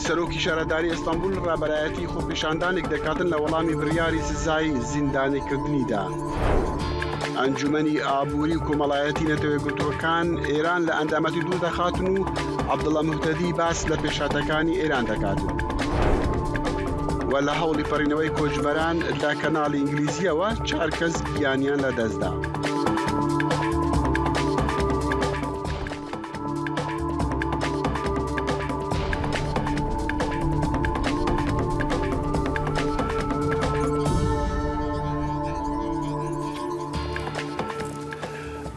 سەرۆکی شارەداری ئەستانبول ڕابەرایەتی خۆپیشاندانێک دەکاتن لە وەڵامی بڕیاری سزای زیندانیکردنیدا. ئەنجومەنی ئابووری و کۆمەڵایەتی نەتەوەیەکگرتووەکان ئێران لە ئەندامەتی دوو دەخاتن و عەبدوڵڵا موحتەدی باس لە پێشهاتەکانی ئێران دەکاتن. و لە هەوڵی فەڕینەوەی کۆچبەران لە کەناڵی ئینگلیزیەوە 4 کەس گیانیان لەدەستدا.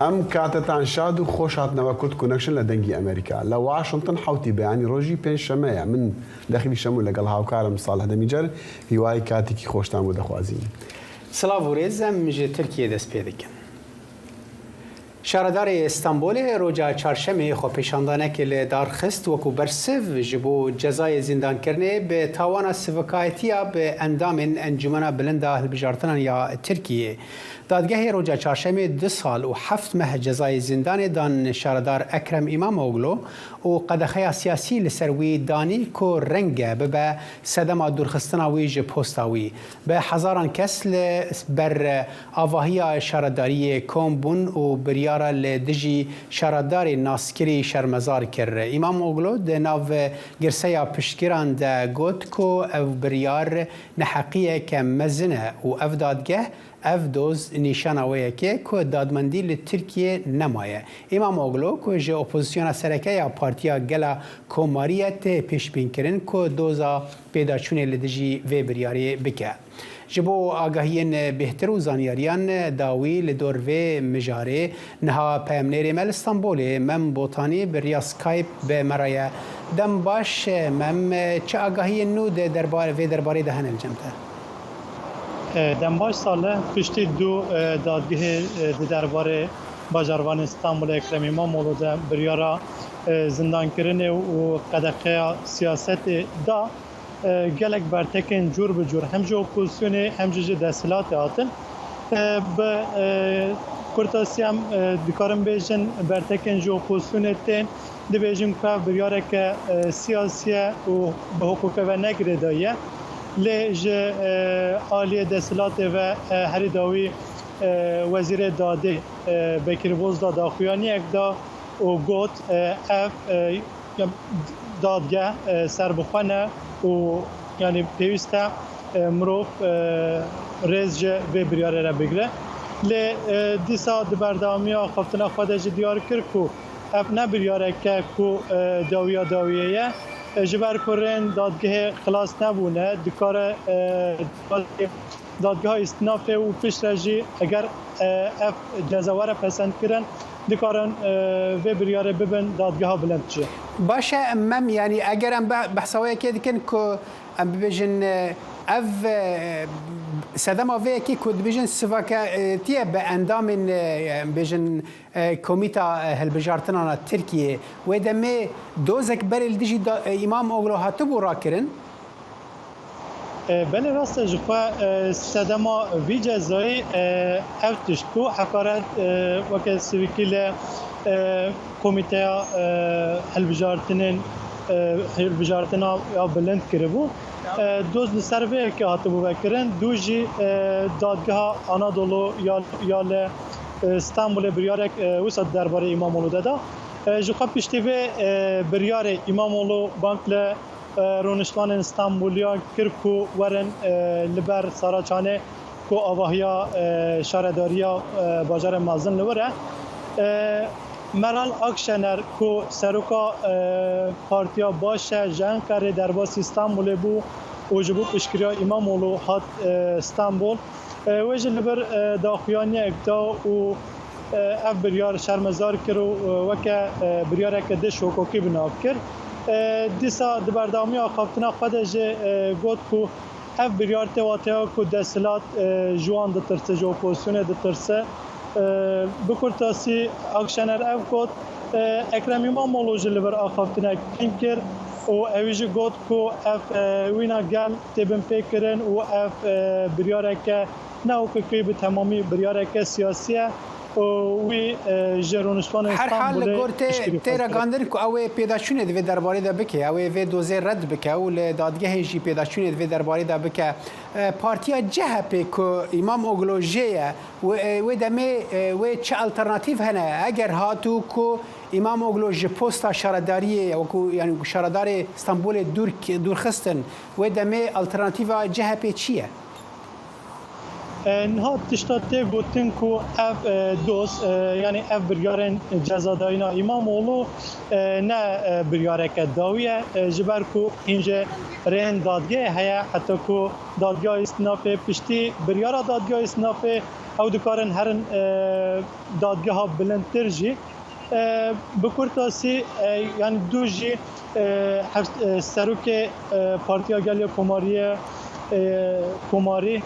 ئەم کاتتان شاد و خۆش هاتنەوە کورد کۆنەکشن لە دەنگی ئەمریکا لە واشنگتن حوتی بەیانی ڕۆژی پێنجشەمەیە. من دەخلی شەمو لەگەڵ هاوکارم ساڵح دەمیجەر هیوای کاتێکی خۆشتان بۆ دەخوازیین. سلااو و رێزم ژێ تورکیە دەست پێ دەکەن. شارەداری ئێستانبولê ڕۆژا چارشەمê خۆپیشاندانekê li darxist wekû bersiv ji bo cezayê zîndankirinê bi tawana sivikayetiya bi endamên Encûmena Bilind a Hilbijartinan ya Tirkiyê. Dadgehê roja çarşemê 2 sal û 7 meh cezayê zîndanê dan şaredar Ekrem İmamoğlu û qedexeya siyasî li ser wî danî ku renge bibe sedema dûrxistina wî ji posta wî. Bi hezaran kes li ber avahiya şaredariyê kom bûn û biryara li dijî şaredarê naskirî şermezar kir. İmamoğlu di nav girseya piştgiran de got ku ev biryar neheqiyeke mezin e û ev dadgeh ev doz nîşana wê yekê ku dadmendî li Tirkiye nemaye. İmamoğlu ku ji opozisyona serekeya Partiya Gela Komariyê tê pêşbînkirin ku doza pêdaçûnê li dijî vê biryarê bike. Ji bo agahiyên bêhtir û zanyariyan dawî li dor vê mijarê niha peyamnêrê me li Stenbolê mem botanî bi riya Skype bi me re ye. Dem baş mem çi agahiyên nû de vê derbarê de hene li cem te? Dembaş sale piştî du dadgehê di derbarê bajarvan İstanbulê Ekrem İmamoğlu de biryara zindankirinê û qedexeya siyasetê da gelek bertekên cûr bi cûr hem ji opozisyonê hem jî ji desthilatê hatin. Bi kurtasiyem dikarin bêjin bertekên ji opozisyonê tên dibêjim ku ev biryareke siyasî ye û bi hukûkê ve negirê daye. Lê ji aliyê desthilatê ve herî dawî wezîrê dadê Bekir Bozdağ daxuyaniyek da û got ev dadgeh serbixwe ne û yanî pêwîst e mirov rêz ji vê biryarê re bigire. Lê dîsa di berdewamiya xeftina xwe de jî diyar kir ku ev ne biryareke ku dawiya dawiyê ye. Ji ber ku rên dadgehê xilas nebûne dikare dadgeha îstînafê û pişt re jî eger ev cezawere pesend kirin dikarin vê biryarê bibin dadgeha bilind çi. Baş e mem yanî eger em behsa wekê dikin ku em bibêjin ev sedema vê yekê ku dibêjin sivaketiye bi endamên bêjin Komîta Hilbijartinan Tirkiyê wê demê dozek berê li dijî İmamoğlu hatibû rakirin? Belê rast e ji xwe sedema vî cezayê ev tişt ku hekaret weke sivîkî li Komîteya Hilbijartina ya Bilind kiribû. Doz li ser vê yekê hatibû vekirin dû jî dadgeha Anadolu ya li Stenbolê biryarek wisa derbarê İmamoğlu de da. Ji xwe piştî vê biryarê İmamoğlu bank li rûniştvanên Stenbolîya kir ku werin li ber Saraçanê ku avahiya şaredariya bajarê mezin li wir e. Meral Akşener ku seroka Partiya baş e ji Enqerê derbasî Stenbolê bû û ji bo piştgiriya İmamoğlu hat Stenbol. Wê jî li bir daxuyaniyek da û ev biryar şermezar kir û weke biryareke diş hukukî binav kir. Dîsa di berdewamiya xeftina xwe de jî got ku ev biryar tê wateya ku desthilat ji wan ditirse ji opozisyonê ditirse. Bi kurtasî Akşener ev got Ekrem İmamoğlu jî li bir axaftinek kin kir û ew jî got ku ev wîna gel têbin pê kirin û ev biryareke ne hukukî bi temamî biryareke siyasî ye وی جرونشوان هر حال گورت تیرا گاندن کو او پیداشونه دوی درباره ده بکه او وی دوزه رد بکه او دادگاه جی پیداشونه دوی درباره ده بکه پارتیا جهپ کو امام اوگلوژیه و دمه و چه الټرناتیو هنه اگر هاتو کو امام اوگلوژ پوستا شهرداری و کو یعنی شهردار استانبول دور خستن و دمه الټرناتیو جهپ چیه نهاد تشتاته گوتن کو اف دوست یعنی اف بریارن جزاداینا امام اولو نه بریارک داویه جبر کو اینجا رهن دادگاه هیا حتی کو دادگاه استناف پشتی بریارا دادگاه استناف او دکارن هرن دادگاه ها بلندتر جی بکرتاسی یعنی دو جی سروک پارتیا گلیا کماری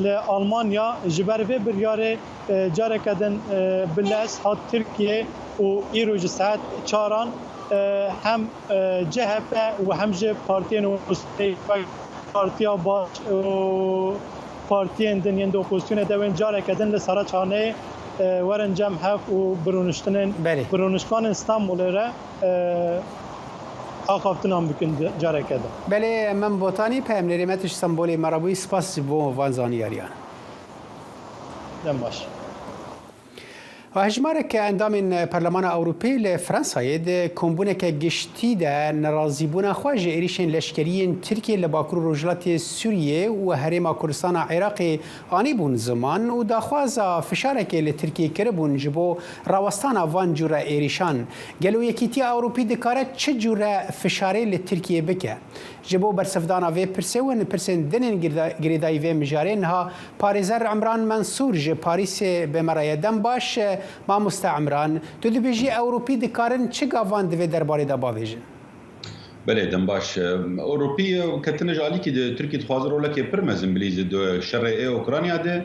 لألمانيا جبرفي برياري جاركدن بلاس هات تركيا وإيروج ساعات شاران هم جهبة وهم جه بارتين بارتيا باش بارتين دنيا دو بوستيون دوين جاركدن لسارة چانه ورن جمع هف وبرونشتنن برونشتان استانبول را آخافتنام بکن جاره کده. بله من بوتانی پیم نریمتش سمبولی مرابوی سپاس بو وانزانیاریان. دم باش. و هجماره که اندام پارلمان اوروپی لفرانسای ده کمبونه که گشتی ده نرازیبونه خواج ایریشن لشکریین ترکیه لباکرو روجلات سوریه و هرما کردستان عراقی آنی بون زمان و داخوازا فشاره که لترکیه کربون جبو راوستان وان جوره ایریشان گلو یکیتی اوروپی دکاره چه جوره فشاره لترکیه بکه جبو برسفدانا وی پرسون پرسن دنین گریدای وی مجارین ها پاریزر عمران منصور جه پاریس بمرای دم باش ما مستعمران تو دبیجی اوروپی دکارن چه گاوان دوی درباره دا باویجن؟ بله دم باش اوروپی کتنج علی که ترکیه تخوازر رولا که پرمزن بلیز دو شرعی اوکرانیا ده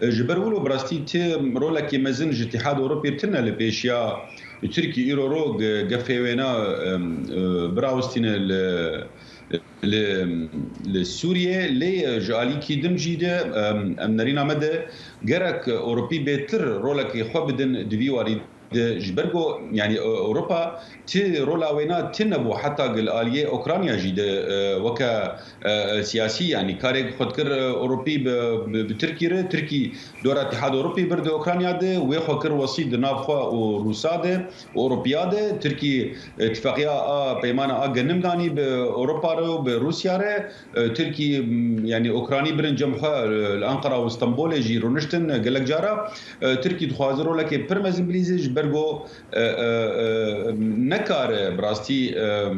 جبرولو براستی تی رولا که مزن اتحاد اوروپی تنه لپیشیا ترکیه ایرو رو گفیوینا براوستین لسوريا لي جالي كي دمجيده امنرينا مدى جرك اوروبي بيتر رولك خبدن دفيواري جبرجو يعني اوروبا تي رولا وينا تنبو حتى الاليه اوكرانيا جيد وكا سياسي يعني كاري خدكر اوروبي بتركيا تركي دور اتحاد اوروبي برد اوكرانيا ده ويخكر وسيد نافخوا وروسا ده واوروبيا ده تركي اتفاقيه بيمانه جنمداني باوروبا وبروسيا تركي يعني اوكراني برن جمخه الانقره واسطنبول جي رونشتن قالك جارا تركي تخازروا لك برمز انجليزي برگو نکار براستی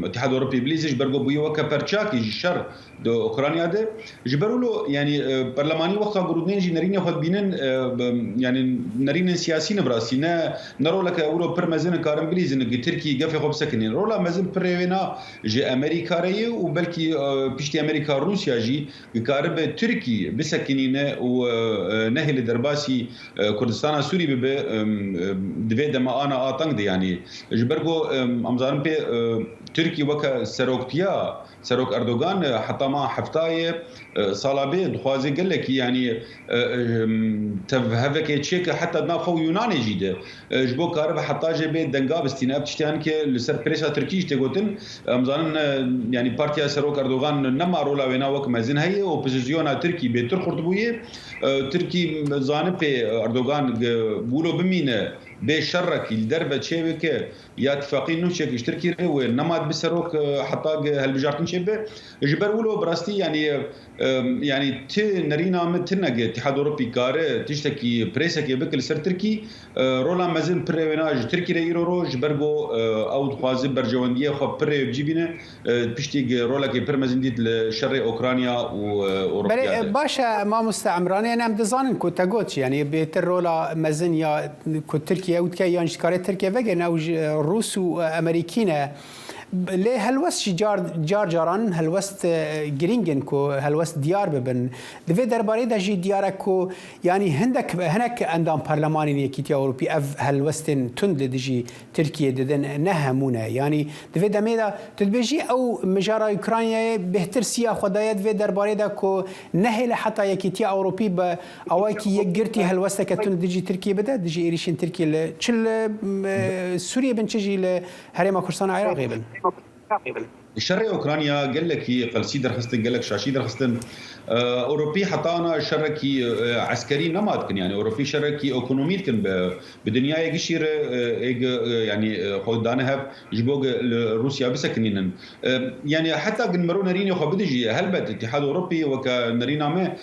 اتحاد اروپی بلیزش برگو بویو که پرچاکی شر دو اوکرانیا ده جبرولو یعنی پارلمانی وقتا گرودنین جی نرین خود بینن یعنی نرین سیاسی نبراستی نه نرو لك اورو پرمزن کارم بلیزن که ترکی گفی خوب سکنین رولا مزن پروینا جی امریکا ری و بلکی پیشتی امریکا روسیا جی کارب ترکی بسکنین و نهل درباسی کردستان سوری به دما انا اطنق دي يعني جبرجو امزان بي تركي وكا سروكتيا سروك اردوغان حتى ما حفتايه صلابي دخوازي قال لك يعني تفهفك تشيك حتى نافو يوناني جيده جبو كارب حتى جبي دنقاب استناب تشتان كي لسربريسا تركيش تقولن امزان يعني بارتيا سروك اردوغان نما رولا وينا وك مازن هي اوبوزيسيون تركي بيتر خرطبويه تركي زانب اردوغان بولو بمينه بشرك الدربه شيبك يا اتفاقين نوشك اشتركي و نماد بسروك حتى هالبجارتين شيبه جبرولو براستي يعني تي نرينا متنق اتحاد اوروبي كار تشتكي بريسك بكل سر تركي رولا مازن بريناج تركي ريرو روج برغو او خوازي برجوانديه خو بري بجيبينه بيشتي رولا كي برمزن ديت لشرق اوكرانيا واوروبا باشا ما مستعمران انا مدزان كنت قلت يعني بترولا مازن يا كنت تركيا وتكيان شكاره تركيا وجن او روس وامريكينا ليه هلوست جاران هلوست جرينجن كو هلوست ديار ببن دفي درباري دا جي دياركو يعني هناك اندام برلماني يكيتي اوروبي اف هلوستن تند دجي تركيا ددن نهمونه يعني دفي دميدا تدبيجي او مجارا اوكرانيا بهتر سيا خدايا دفي درباري دا كو نهل حتى يكيتي اوروبي با اواكي يجرتي هلوست كتند دجي تركيا بدا دجي ايريشن تركيا تشل سوريا بنتجي لهريما كردستان عراقي بن الشرق اوكرانيا قال لك قلسي درخستن قال لك شاشي درخستن اوروبي حتى انا شركي عسكري نماد كن يعني اوروبي شركي ايكونومي كن بدنيا يشير يعني خدانها جبوق روسيا بسكنين يعني حتى قن نريني خو بدجي هلبت الاتحاد الاوروبي وكنرينا ما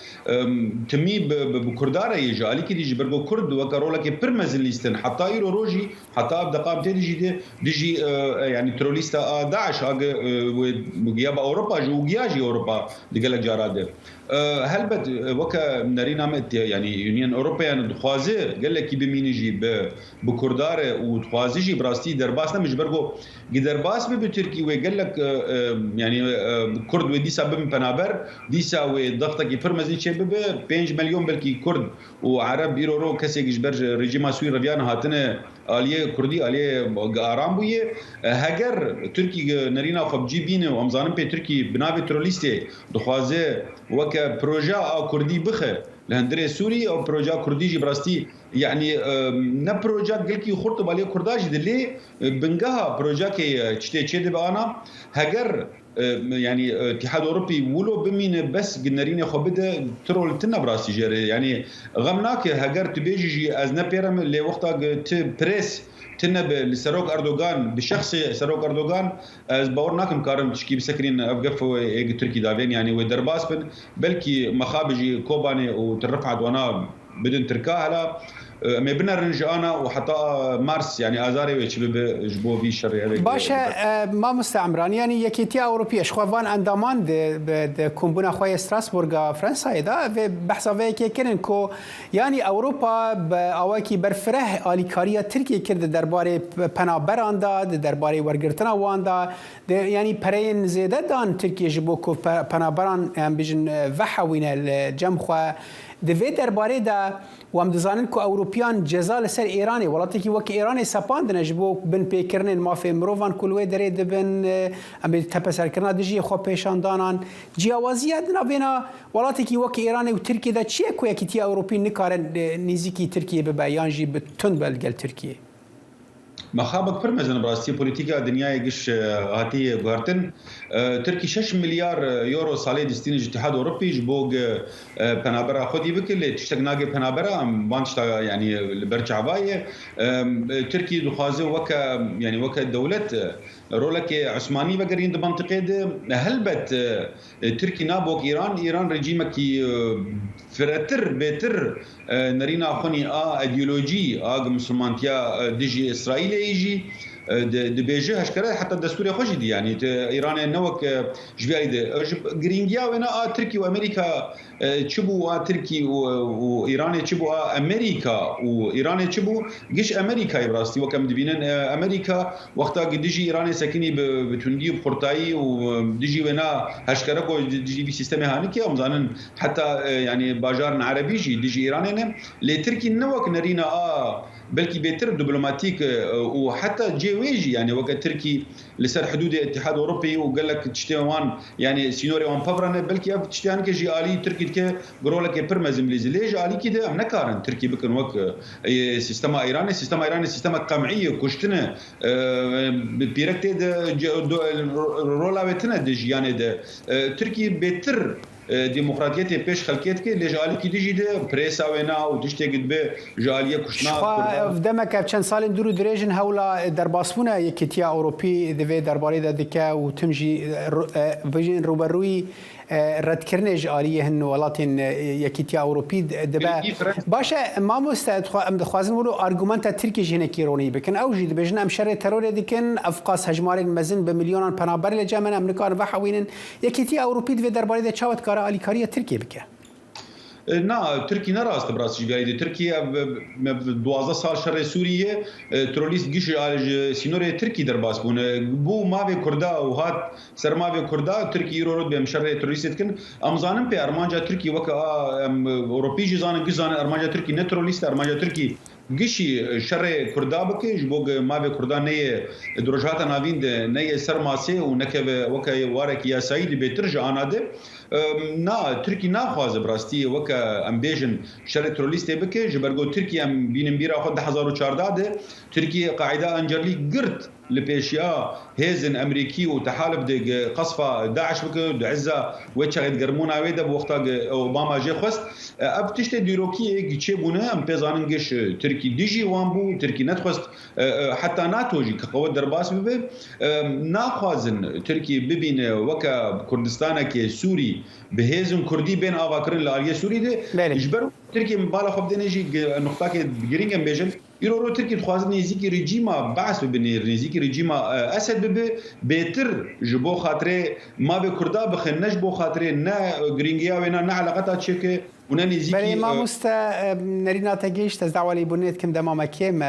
تمي بكرداره يجي عليك ديجي برغو كرد وكرولك برمز ليستن حتى يرو روجي حتى ابدا ديجي يعني تروليستا داعش وغياب اوروبا جوجياجي اوروبا دقال جاراده هلبت وكا نرينا مت يعني يونيون اوروبيان دخوازي قال لك بمينيجي بكرداره ودخوازيجي براستي درباس مش برغو درباس بتركي وقال لك يعني كرد وديسا بم بنابر ديسا وضغطك يفرمزي شي ب 5 مليون بلكي كرد وعرب يرورو كسي جبر ريجيم سوي رفيان هاتنه آلیه کردی آلیه آرام بویه هگر ترکی نرینا خب جی بینه و امزانم پی ترکی بنابه ترولیسته دخوازه وکا پروژه کردی بخه لهندره سوری او پروژه کردی جی براستی يعني نه پروژه گلکی خورد بالی کرداجی دلی بنگها پروژه که چته چه ده بانا هگر يعني اتحاد اوروبي ولو بمين بس قنرين خبده ترول تنا براسي جري يعني غمناك هاجر تبيجي از نبيرم اللي وقتها بريس تنب لسروك اردوغان بشخص سروك اردوغان از باورناكم كارم تشكي بسكرين افقف تركي دافين يعني ودرباس بلكي مخابجي كوباني وترفعت وانا بدون تركاها ما بنرنج انا وحتى مارس يعني ازاري ويشبه جبو في الشر باشا ما مستعمران يعني يكيتيا اوروبيه شخوان اندامان د كومبونا خويا ستراسبورغ فرنسا دا بحثا في كيرن كو يعني اوروبا باواكي برفره اليكاريا تركيا كرد درباري بنابران دا درباري ورغرتنا واندا يعني برين زياده دان تركيا جبو كو بنابران ام بيجن وحوين الجمخه دفي درباري دا وام دزانن كو اوروبيان جزا لسر ايراني ولاتي وك ايراني سپاندن جبو بن بيكرنن ما في مروفان كل دري دبن ام تپسر كرنا دجي خو پیشاندانان جیاوازیت نبینا ولاتي وك ايراني وتركيا دا چي كو يكتي اوروبي نكارن نيزيكي تركيا ببيان جي بتون بلگل تركيا مخابك فرمزن براستي بوليتيكا دنيا يجش هاتي غارتن تركي 6 مليار يورو صالي دستين الاتحاد الاوروبي جبوق بنابرا خدي بكل تشتغناغي بنابرا بانشتا يعني برجع باي تركي دخازه وكا يعني وكا دولة رولك عثماني بقرين منطقه ده هلبت تركي نابوك ايران رجيمك فرتر بيتر نرينا خوني ايديولوجي مسلمانتيا ديجي اسرائيل يجي دبيجي هشكره حتى الدستور خوش دي يعني ايران نوك جبيري جرينجيا ونا تركي وامريكا تشبو تركي وايران تشبو امريكا وايران تشبو جيش امريكا براستي وكم دبينن امريكا وقتها ديجي ايران ساكني بتوندي بخرطاي وديجي ونا هشكره ديجي في سيستم هانيكي ومزانن حتى يعني باجار عربي ديجي ايران لتركي نوك نرينا بلكي بيتر دبلوماتيك وحتى جيويجي يعني وقت تركي لسر حدود الاتحاد الاوروبي وقال لك تشتيوان يعني سينوري وان بافرن بلكي تشتيان كجي الي تركي كي قرولك برمز انجليزي ليج الي كده نكارن تركي بكن وك سيستم ايراني سيستم قمعيه كشتنا بيركت رولا وتنا دج يعني تركي بيتر ديمقراطيتي بيش خلقيت كي لجالي كي تجي ده بريسا وينا وتشتغل به جاليه كشنا دمك بچن سال درو دريجن هولا درباسمونه يكتيا اوروبي دفي درباري دكا وتمجي فيجن روبروي رد كرنج آلية هن ولاتين يكيتيا أوروبي دبا باشا ما مستعد خوازن ولو أرجومنت تركي جهنا كيروني بكن أوجي دبجن أم شر ترور دكن أفقاس هجمار مزن بمليون بنابر لجامن أمريكا وحوينن يكيتيا أوروبي دفي درباري ده شاوت كارا آلي كارية تركي بكه نا ترکی نراست براسی جویی ترکیه 12 سال شر سوریه تروریست گیش آلج سینور ترکی در باس بونه بو ماوی کردا و هات سر ماوی کردا ترکی رو بیم شر تروریست کن امزانم په ارمانجا ترکی وک اروپی جزان گزان ارمانجا ترکی نه تروریست ارمانجا ترکی گشی شر کردا بکه جبوگ ماوی کردا نه دروجات ناویند نه سرماسه و نکه وک وارک یا سعید بهتر جاناده نا ترکی ناخوازه براستی وک ام بیژن شر تروریست بکه جبرگو ترکی ام بینم بیرا خود 2014 ترکی قاعده انجرلی گرت لبيشيا هيزن امريكي وتحالف دي قصفه داعش بك عزه وتشغد قرمونا ويدا بوقت اوباما جي خست اب تشتي ديروكي جيتشي بونا ام بيزاننجش تركي ديجي وامبو تركي نتخست حتى ناتو جي كقوه درباس بب ناخوازن تركي ببين وكا كردستان كي سوري بهيزن كردي بين افاكرين لاريا سوري دي يجبر تركي مبالغ خب دنيجي نقطه كي جرينجن بيجن يرو تركي تخواز نزيكي ريجيما بعث ببني نزيكي ريجيما اسد بب بيتر جبو خاطري ما بكردا بخنش بو خاطري نا جرينجيا ونا نا علاقتها تشيك ونا نزيكي بله ما مستا نرينا تجيش تزدعوا لي بنيت كم دمام كيم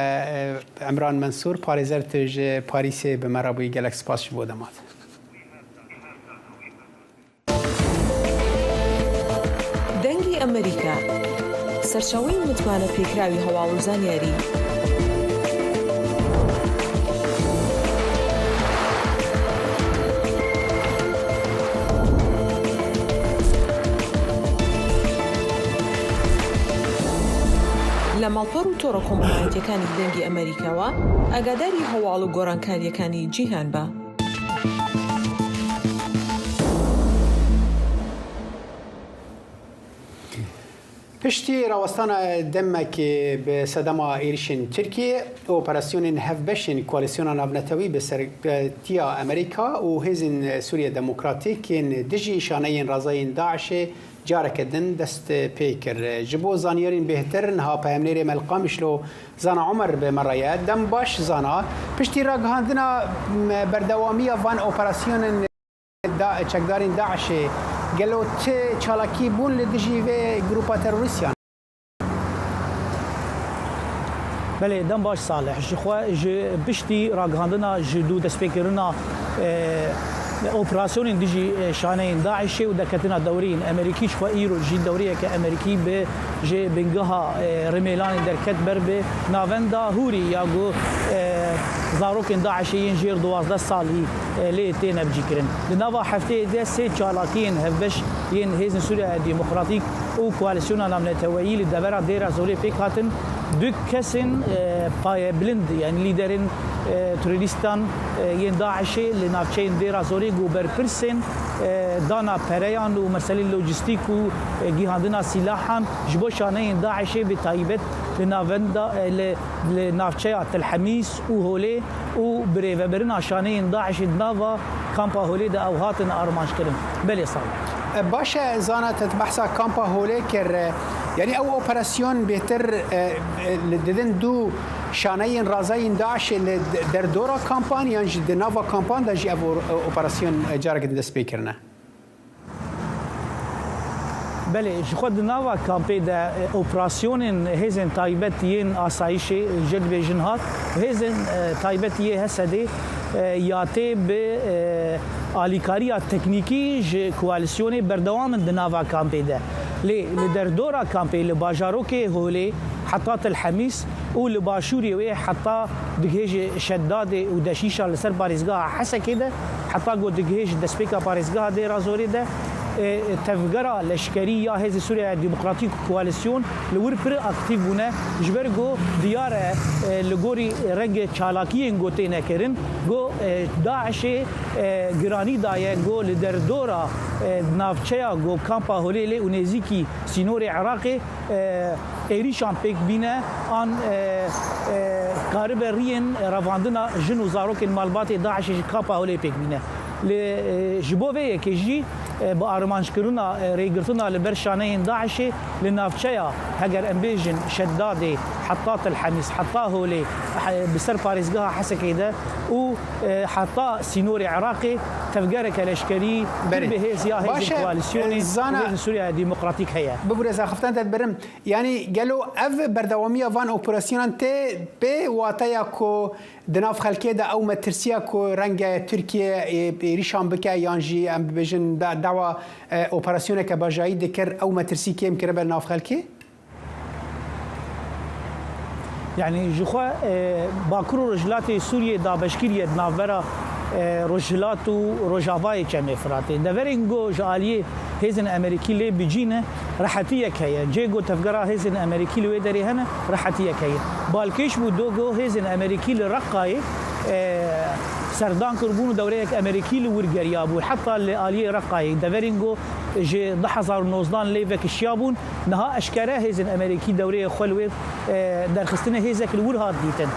عمران منصور باريزر تج باريس بمرابي جالكس باس شبو دمات دنگی امریکا سرچاوی متمانە پێکراوی هەواڵ و زانیاری لە ماڵپەڕ و تۆڕە کۆمپانیەکانی دەنگی ئەمریکاوە ئاگاداری هەواڵ و گۆڕانکاریەکانی جیهان بە. پشتی راوستان دمک به صدام ایرشین ترکیه اپراسیون هفبشین کوalisyona navnetewî bi sertiya Amerîka û hêzên Sûriya Demokratîkên dijî şaneyên razayên Daişê careke din dest pê kir. Ji bo zaniyarên bêhtir niha peyemnêrê Melqamişlo Zana Umer bi me ye dem baş zana piştî ragihandina berdewamiya van operasyonên çekdarên Daişê gelo te çalakî bûn li dijî vê grupa terorîstyan. بله دم باش صالح ji piştî ragihandina ji dû destpêkirina operasyonên dijî şaneyên Daişê û deketina dewreyên Amerîkî ji xwe îro jî dewreyeke Amerîkî bi ji bingeha Rêmêlanê derket ber bi navenda Hûrî ya got zarokên Daişê yên jêr 12 salî lê têne bicîkirin. Li nava hefteyê de sê çalakiyên hevbeş yên Hêzên Sûriya Demokratîk û koalisyona navneteweyî li devera dêra zorê pêk hatin du kesên payebilind yani lîderên terorîstan yên Daişê li navçeyên dêra zorê got berpirsên dana pereyan û meselê lojîstîk û gihandina sîlahan ji bo şaneyên Daişê bi taybet li navenda li navçeya Telhemîs û Holê û birêvebirina şaneyên Daişê di nava kampa Holê de ew hatin armanjkirin. Belê sal. باشه زانه تتبحثا کامپا هوله کر یعنی او اپراسیون بهتر لدن دو شانهین رازاین داعش در دورا کامپان یعنی د ناوا کامپان دا جی او اپراسیون جارک دست بکرنه بله خود ناوا کامپی دا اپراسیون هزن تایبتیین آسایش جد بجنهات هزن تایبتیه هسده یاته به آلیکاریا تکنیکی ج کوalisyonu بردوام د ناوا کامپی ده لی در دورا کامپی ل باجاروک هولی حتی الحمیس او ل باشوری و حتی دگهج شداد و دشیشا لسر پاریزگاه حسکه ده حتی گو دگهج دسپیکا پاریزگاه ده رازوری ده تفجرا لشکری یا هز سوریه دموکراتیک کوaliسyon لور پر اکتیو بونه جبرگو دیار لگوری رنگ چالاکیین گوته نکرین گو داعش گرانی دایه گو لدر دورا نافچیا گو کامپا هولیلی و نزیکی سینور عراق ایریشان پیک بینه آن کاربرین رواندنا جنو زاروک مالبات داعش کامپا هولی پیک بینه لجبوه که جی با آرمانشکرنا ریگرتنا لبر شانهین داعشی لنافچیا هگر امبیجن شداد حطات الحمیس حطا هولی بسر پاریزگاه حسکیده وحتى سينوري عراقي تفجرك الاشكري بهيز يا هيز الكواليسيوني سوريا الديمقراطيك هي ببرز خفتان تدبرم يعني قالوا اف بردواميه فان اوبراسيون تي بي واتايا كو دناف خلكي دا او مترسيا كو رنگ تركيا ريشان بكا يانجي ام بيجن دعوه اوبراسيون كباجاي دكر او مترسي كيم كربل ناف خلكي يعني جخوا باكرو رجلات سوريا دا بشكيرية نافرا رجلات ورجافاي كم فراتي دافرينغو جاليه هيزن امريكي لي بيجينا راحتيك هي جيجو تفقرا هيزن امريكي لي ودري هنا راحتيك هي بالكيش بودوغو هيزن امريكي لرقاي سردان كربون دوريك امريكي لورغريابو حتى الاليه رقاي دافرينغو جي 2019 ليفك الشيابون نها اشكره هيزن امريكي دوري خلوي درخستنه هيزك الورهات ديتن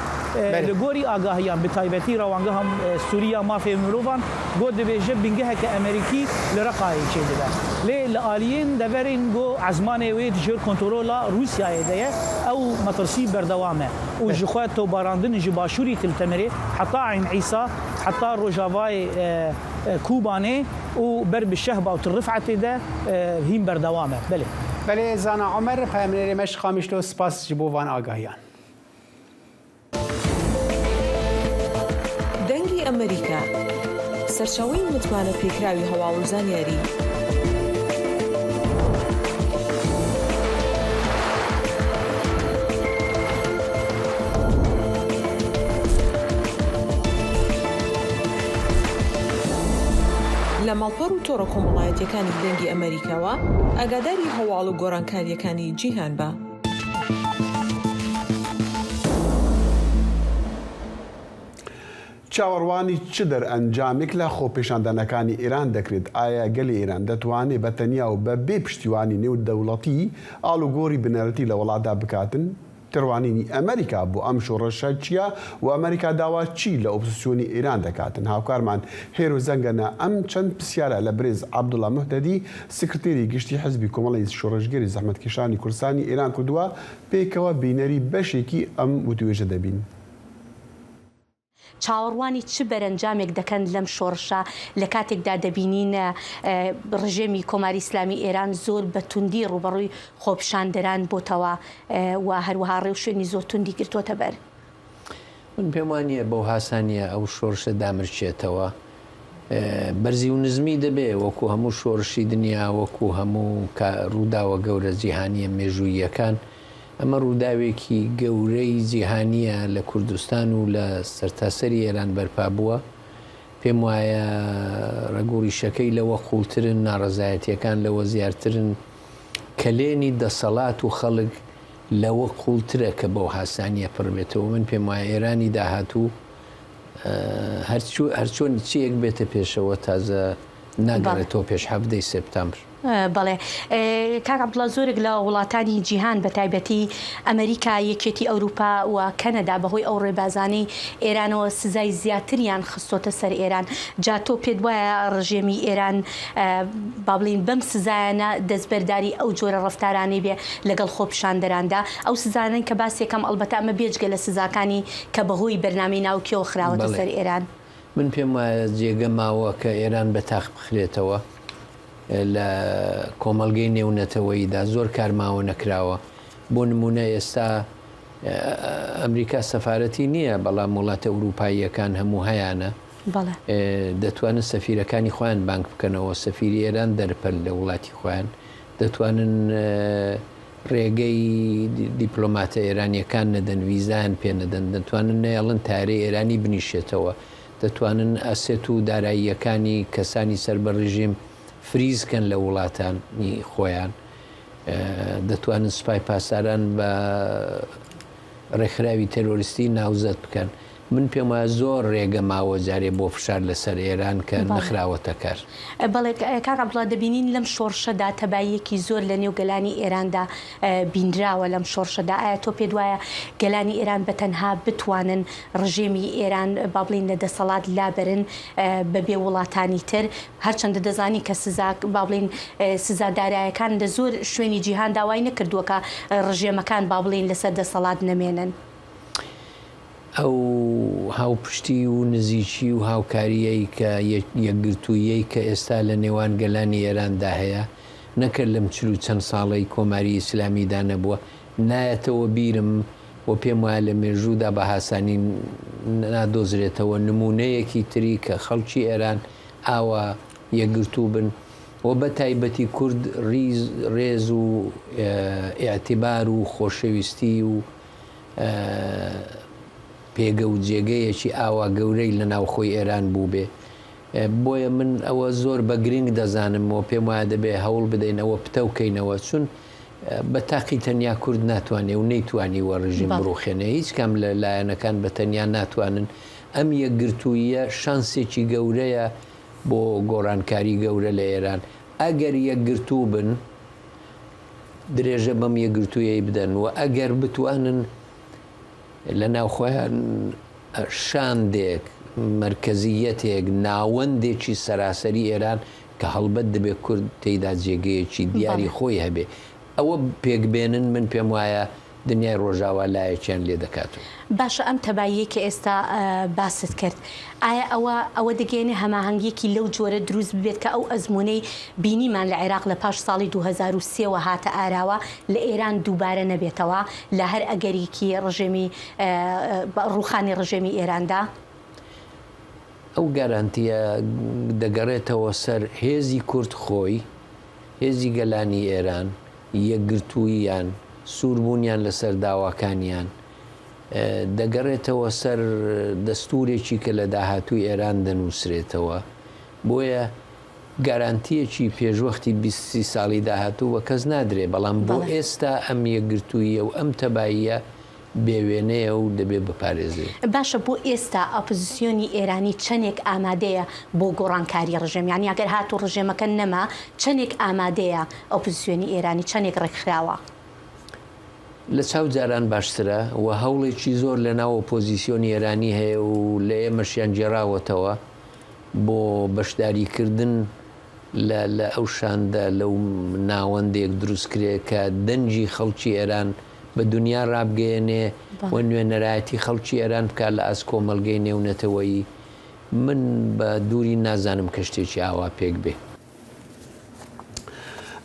لغوري اغاهيان بتايبتي روانغهم سوريا ما في مروفان قد بيجب بنجها كامريكي لرقاي شيدلا لي الاليين دافرينغو عزمانه ويد جير كنترولا روسيا يديه او مترسي بردوامه وجخوات تو باراندن جباشوري تلتمري حتى عين عيسى حتى روجافاي كوباني وبرب الشهبه وترفعت ده هين بردوامه بله زانا عمر پامنری مش خامشلو سپاس جبوان آگاهیان دەنگی ئەمریکا سەرچاوەی متمانە پێکراوی هەواڵ و زانیاری لە ماڵپەڕ و تۆڕە کۆمەڵایەتیەکانی دەنگی ئەمریکاوە ئاگاداری هەواڵ و گۆڕانکاریەکانی جیهان بە. چاوەڕوانی چ دەرئەنجامێک لە خۆپێشاندانەکانی ئێران دەکرێت؟ ئایا گەلی ئێران دەتوانێت بە تەنیا و بە بێ پشتیوانی نێودەوڵەتی ئاڵوگۆڕی بنەرەتی لە وڵاتدا بکاتن؟ تێڕوانینی ئەمریکا بۆ ئەم شۆڕەشە چییە و ئەمریکا داوا چی لە ئۆپۆزیسیۆنی ئێران دەکاتن؟ هاوکارمان هێرو زەنگەنە ئەم چەند پرسیارە لە برێز عەبدوڵڵا موحدەدی سکرتێری گشتی حزبی کۆمەڵی شۆڕەشگەری زەحمەتکێشانی کوردستانی ئێران کردووە پێکەوە بینەری بەشێکی ئەم وتوێژە دەبین. چاوەڕوانی چ بەرەنجامێک دەکەن لەم شۆڕشە لە کاتێکدا دەبینین ڕژێمی کۆماری ئیسلامی ئێران زۆر بە توندی ڕوبەڕووی خۆپیشاندەران بۆتەوە و هەروەها ڕێو شوێنی زۆر توندی گرتوۆتە بەر. من پێم وانییە بەو هاسانیە ئەو شۆڕشە دامرچێتەوە بەرزی و نزمی دەبێ وەکو هەموو شۆڕشی دنیا وەکو هەموو ڕووداوە گەورە جیهانیە مێژوویەکان ئەمە ڕووداوێکی گەورەی جیهانیە لە کوردستان و لە سەرتاسەری ئێران بەرپا بووە. پێم وایە ڕێگۆڕیشەکەی لەوە قوڵترن ناڕەزایەتیەکان لەوە زیاترن کەلێنی دەسەڵات و خەڵک لەوە قوڵترە کە بەو هاسانیە پڕبێتەوە. من پێم وایە ئێرانی داهاتوو هەرچۆن چیەک بێتە پێشەوە تازە ناگەڕێتەوە پێش 7 سپتامبر. بەڵێ کاک عەبدوڵڵا زۆرێک لە وڵاتانی جیهان بە تایبەتی ئەمریکا یەکێتی ئەوروپا و کەنەدا بەهۆی ئەو ڕێبازانەی ئێرانەوە سزای زیاتریان خستۆتە سەر ئێران. جا تۆ پێت وایە ڕژێمی ئێران با بڵین بەم سزایانە دەستبەرداری ئەو جۆرە ڕەفتارانەی بێ لەگەڵ خۆپیشاندەراندا ئەو سزانەی کە باسێکەم ئەڵبەتە ئەمە بێجگە لە سزاکانی کە بەهۆی بەرنامەی ناوکیەوە خراوەتە سەر ئێران. من پێم وایە جێگە ماوە کە ئێران بەتاق بخرێتەوە لە کۆمەڵگەی نێونەتەوەییدا زۆر کارماوە نەکراوە. بۆ نمونە ئێستا ئەمریکا سەفارەتی نییە بەڵام وڵاتە ئەوروپاییەکان هەموو هەیانە دەتوانن سەفیرەکانی خۆیان بانک بکەنەوە. سەفیری ئێران دەرپەل لە وڵاتی خۆیان دەتوانن ڕێگەی دیپلۆماتە ئێرانیەکان نەدەن ویزایان پێ نەدەن دەتوانن نێڵن تارەی ئێرانی بنیشێتەوە دەتوانن ئەسێت و داراییەکانی کەسانی سەر بە ڕژیم فریزکەن لە وڵاتانی خۆیان دەتوانن سوپای پاساران بە ڕێکخراوی تەرۆریستی ناوزەت بکەن. من پێم وایە زۆر ڕێگە ماوە جارێ بۆ فشار لەسەر ئێران کە نەخراوەتە کار. بەڵێ کاک عەبدوڵڵا دەبینین لەم شۆڕشەدا تەباییەکی زۆر لە نێو گەلانی ئێراندا بینراوە. لەم شۆڕشەدا ئایا تۆ پێت وایە گەلانی ئێران بەتەنها بتوانن ڕژێمی ئێران با بڵین لە دەسەڵات لابرن بەبێ وڵاتانی تر هەرچەندە دەزانی کە با بڵین سزادارایەکان لە زۆر شوێنی جیهان داوای نەکردووە کە ڕژێمەکان با بڵین لەسەر دەسەڵات نەمێنن. ئەو هاوپشتی و نزیکی و هاوکاریەی کە یەکگرتوویەی کە ئێستا لە نێوان گەلانی ئێراندا هەیە نەکرد لەم 40 چەند ساڵەی کۆماری ئیسلامیدا نەبووە نایەتەوە بیرم و پێم وایە لە مێژوودا بە هاسانی نادۆزرێتەوە نمونەیەکی تری کە خەڵکی ئێران ئاوا یەکگرتوو بن و بە تایبەتی کورد ڕێز و ئیعتیبار و خۆشەویستی و پێگە و جێگەیەکی ئاوا گەورەی لە ناوخۆی ئێران بوو بێ بۆیە من ئەوە زۆر بە گرنگ دەزانم و پێم وایە دەبێ هەوڵ بدەین ئەوە پتەوکەینەوە چون بە تاقی تەنیا کورد ناتوانێ و نەیتوانی وە ڕژیم بڕوخێنێ هیچ کەم لە لایەنەکان بە تەنیا ناتوانن ئەم یەکگرتوویە شانسێکی گەورەیە بۆ گۆڕانکاری گەورە لە ئێران ئەگەر یەکگرتوو بن درێژە بەم یەکگرتوویەی بدەن و ئەگەر بتوانن لە ناوخۆیان شاندێک مرکزیەتێک ناوەندێکی سەراسەری ئێران کە هەڵبەت دەبێت کورد تێیدا جێگەیەکی دیاری خۆی هەبێ ئەوە پێکبێنن من پێم وایە دنیای ڕۆژاوا لایەکیان لێ دەکاتەوە. باشە ئەم تەباییە کە ئێستا باست کرد ئایا ئەوە دەگەێنێ هەماهەنگێکی لەو جۆرە دروست ببێت کە ئەو ئەزمونەی بینیمان لە عێراق لە پاش ساڵی 2023 هاتە ئاراوە لە ئێران دووبارە نەبێتەوە لە هەر ئەگەریکی ڕژێمی ڕوخانی ڕژێمی ئێراندا؟ ئەو گارانتیە دەگەڕێتەوە سەر هێزی کورد خۆی هێزی گەلانی ئێران یەکگرتووییان سووربوونیان لەسەر داواکانیان دەگەڕێتەوە سەر دەستورێکی کە لە داهاتووی ئێران دەنووسرێتەوە بۆیە گارانتیەکی پێشوەختی 20 ساڵی داهاتوو بە کەس نادرێ بەڵام بۆ ئێستا ئەم یەکگرتوویە و ئەم تەباییە بێوێنەیە و دەبێت بپارێزێ. باشە بۆ ئێستا ئۆپۆزیسیۆنی ئێرانی چەندێک ئامادەیە بۆ گۆڕانکاری ڕژێم یانی ئەگەر هاتوو ڕژێمەکە نەما چەندێک ئامادەیە ئۆپۆزیسیۆنی ئێرانی چەندێک ڕێکخراوە؟ لە چاو جاران باشترە و هەوڵێکی زۆر لە ناو ئۆپۆزیسیۆنی ئێرانی هەیە و لە ئێمەشیان جێراوەتەوە بۆ بەشداریکردن لە ئەو شاندا لەو ناوەندێک دروستکرێت کە دەنجی خەڵکی ئێران بە دنیا ڕابگەیەنێ و نوێنەرایەتی خەڵکی ئێران بکات لە ئاس کۆمەلگەی نێونەتەوەیی من بە دووری نازانم کە شتێکی ئاوا پێک بێ.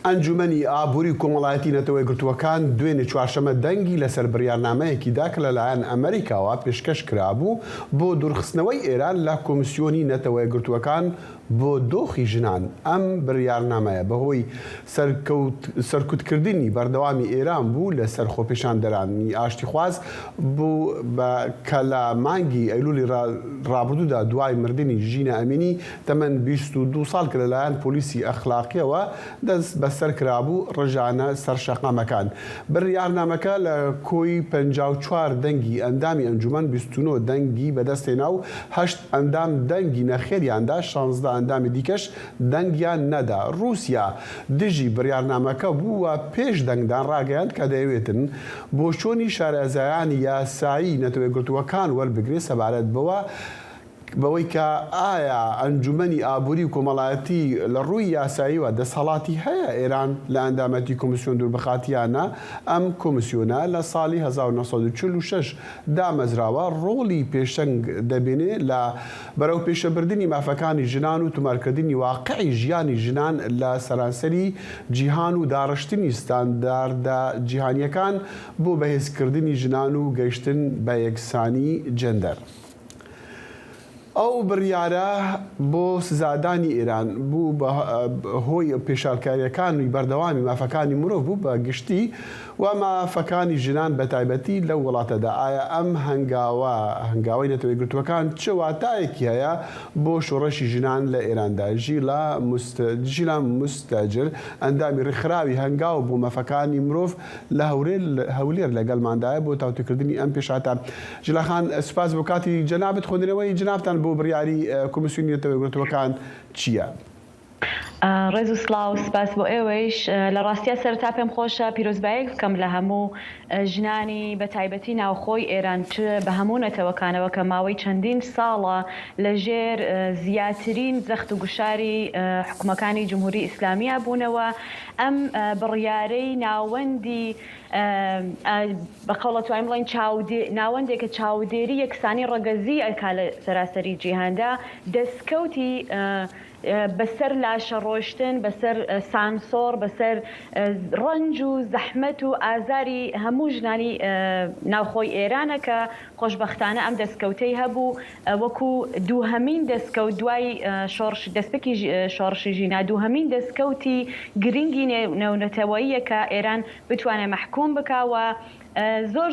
ئەنجومەنی ئابووری کۆمەڵایەتی نەتەوەی گرتووەکان دوێنێ چوارشەمە دەنگی لەسەر بڕیارنامەیەکیدا کە لەلایەن ئەمریکاوە پێشکەش کرابوو بۆ دوورخستنەوەی ئێران لە کۆمیسیۆنی نەتەوەی گرتووەکان بۆ دۆخی ژنان. ئەم بڕیارنامەیە بەهۆی سەرکوتکردنی بەردەوامی ئێران بوو لەسەر خۆپێشاندەرانی ئاشتیخواز بوو کە لە مانگی ئەیلولی ڕابردوودا دوای مردنی ژینە ئەمینی تەمەن 22 ساڵ کە لەلایەن پۆلیسی ئەخلاقیەوە دەست بەسەر کرابوو ڕژانە سەرشەقامەکان. بڕیارنامەکە لە کۆی 54 دەنگی ئەندامی ئەنجومەن 29 دەنگی بەدەستێنا و 8 ئەندام دەنگی نەخێریاندا 16 ئەندامی دیکەش دەنگیان نەدا. رووسیا دژی بڕیارنامەکە بووە پێش دەنگدان ڕاگەیاند کە دەیەوێتن بۆ چۆنی شارەزایانی یاسایی نەتەوەی گرتووەکان وەربگرێت سەبارەت بەوەی کە ئایا ئەنجومەنی ئابووری و کۆمەڵایەتی لە ڕووی یاساییوە دەسەڵاتی هەیە ئێران لە ئەندامەتی کۆمیسیۆن دووربەخاتیانە. ئەم کۆمیسیۆنە لە ساڵی 1946 دامەزراوە ڕۆڵی پێشەنگ دەبێنێ لە بەرەو پێشەبردننی مافەکانی ژنان و تۆمارکردنی واقعی ژیانی ژنان لە سەرانسەری جیهان و داڕشتنی ستانداردە جیهانیەکان بۆ بەهێزکردنی ژنان و گەیشتن بە یەکسانی جەندەر. ئەو بڕیارە بۆ سزادانی ئێران بوو بە هۆی پێشارکاریەکانی بەردەوامی مافەکانی مرۆڤ بوو بە گشتی و مافەکانی ژنان بە تایبەتی لەو وڵاتەدا. ئایا ئەم هەنگاوی نەتەوەی گرتووەکان چ واتایەکی هەیە بۆ شۆڕەشی ژنان لە ئێراندا؟ ژیلا مستەجر ئەندامی ڕێکخراوی هەنگاو بۆ مافەکانی مرۆڤ لە هەولێر لەگەڵماندایە بۆ تاوتوکردنی ئەم پێشاتە. ژیلاخان سوپاس بۆ کاتی جەنابەت خوێندنەوەی جەنابتان بۆ بڕیاری کۆمیسیۆنی نەتەوەی گرتووەکان چییە؟ ڕێز و سڵاو سپاس بۆ ئێوەیش لە ڕاستیە سەرتا پێم خۆشە پیرۆزبایەک بکەم لە هەموو ژنانی بە تایبەتی ناوخۆی ئێران بە هەموو نەتەوەکانەوە کە ماوەی چەندین ساڵە لەژێر زیاترین زەخت و گوشاری حکومەکانی جمهوری ئیسلامیە بوونەوە ئەم بڕیارەی ناوەندی بەقەوڵە توانین بڵین ناوەندێکە چاودێری یەکسانی ڕەگەزی ئەکا لە سەراسەری جیهاندا دەستکەوتی بەسەر لاشە ڕۆشتن بەسەر سانسۆر بەسەر ڕەنج و زەحمەت و ئازاری هەموو ژنانی ناوخۆی ئێرانە کە خۆشبەختانە ئەم دەستکەوتەی هەبوو وەکو دووهەمین دەستکەوت دوای دەستپێکی شۆڕشی ژینا دووهەمین دەستکەوتی گرنگی نێونەتەوەییە کە ئێران بتوانێت مەحکوم بکاوە زۆر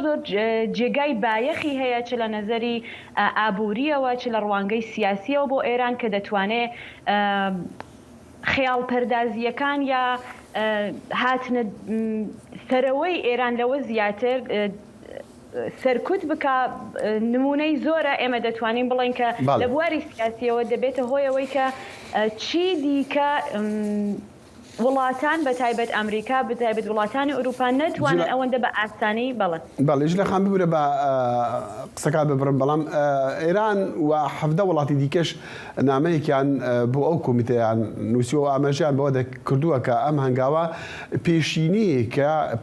جێگای بایەخی هەیە چ لە نەزەری ئابووریەوە چ لە ڕوانگەی سیاسیەوە بۆ ئێران کە دەتوانێت خەیاڵ پەردازیەکان یا هاتنە سەرەوەی ئێران لەوە زیاتر سەرکوت بکە نمونەی زۆرە ئێمە دەتوانین بڵین کە لە بواری سیاسیەوە دەبێتە هۆیەوەی کە چی دیکە وڵاتان بە تایبەت ئەمریکا بە تایبەت وڵاتانی ئەوروپا نەتوانن ئەوەندە بە ئاسانی بڵن بەڵێ لە خان ببورە بە قسەکە ببڕم بەڵام ئێران و حەفدە وڵاتی دیکەش نامەیەکیان بۆ ئەو کۆمیتەیان نووسیەوە ئاماژیان بەوە کردووە کە ئەم هەنگاوە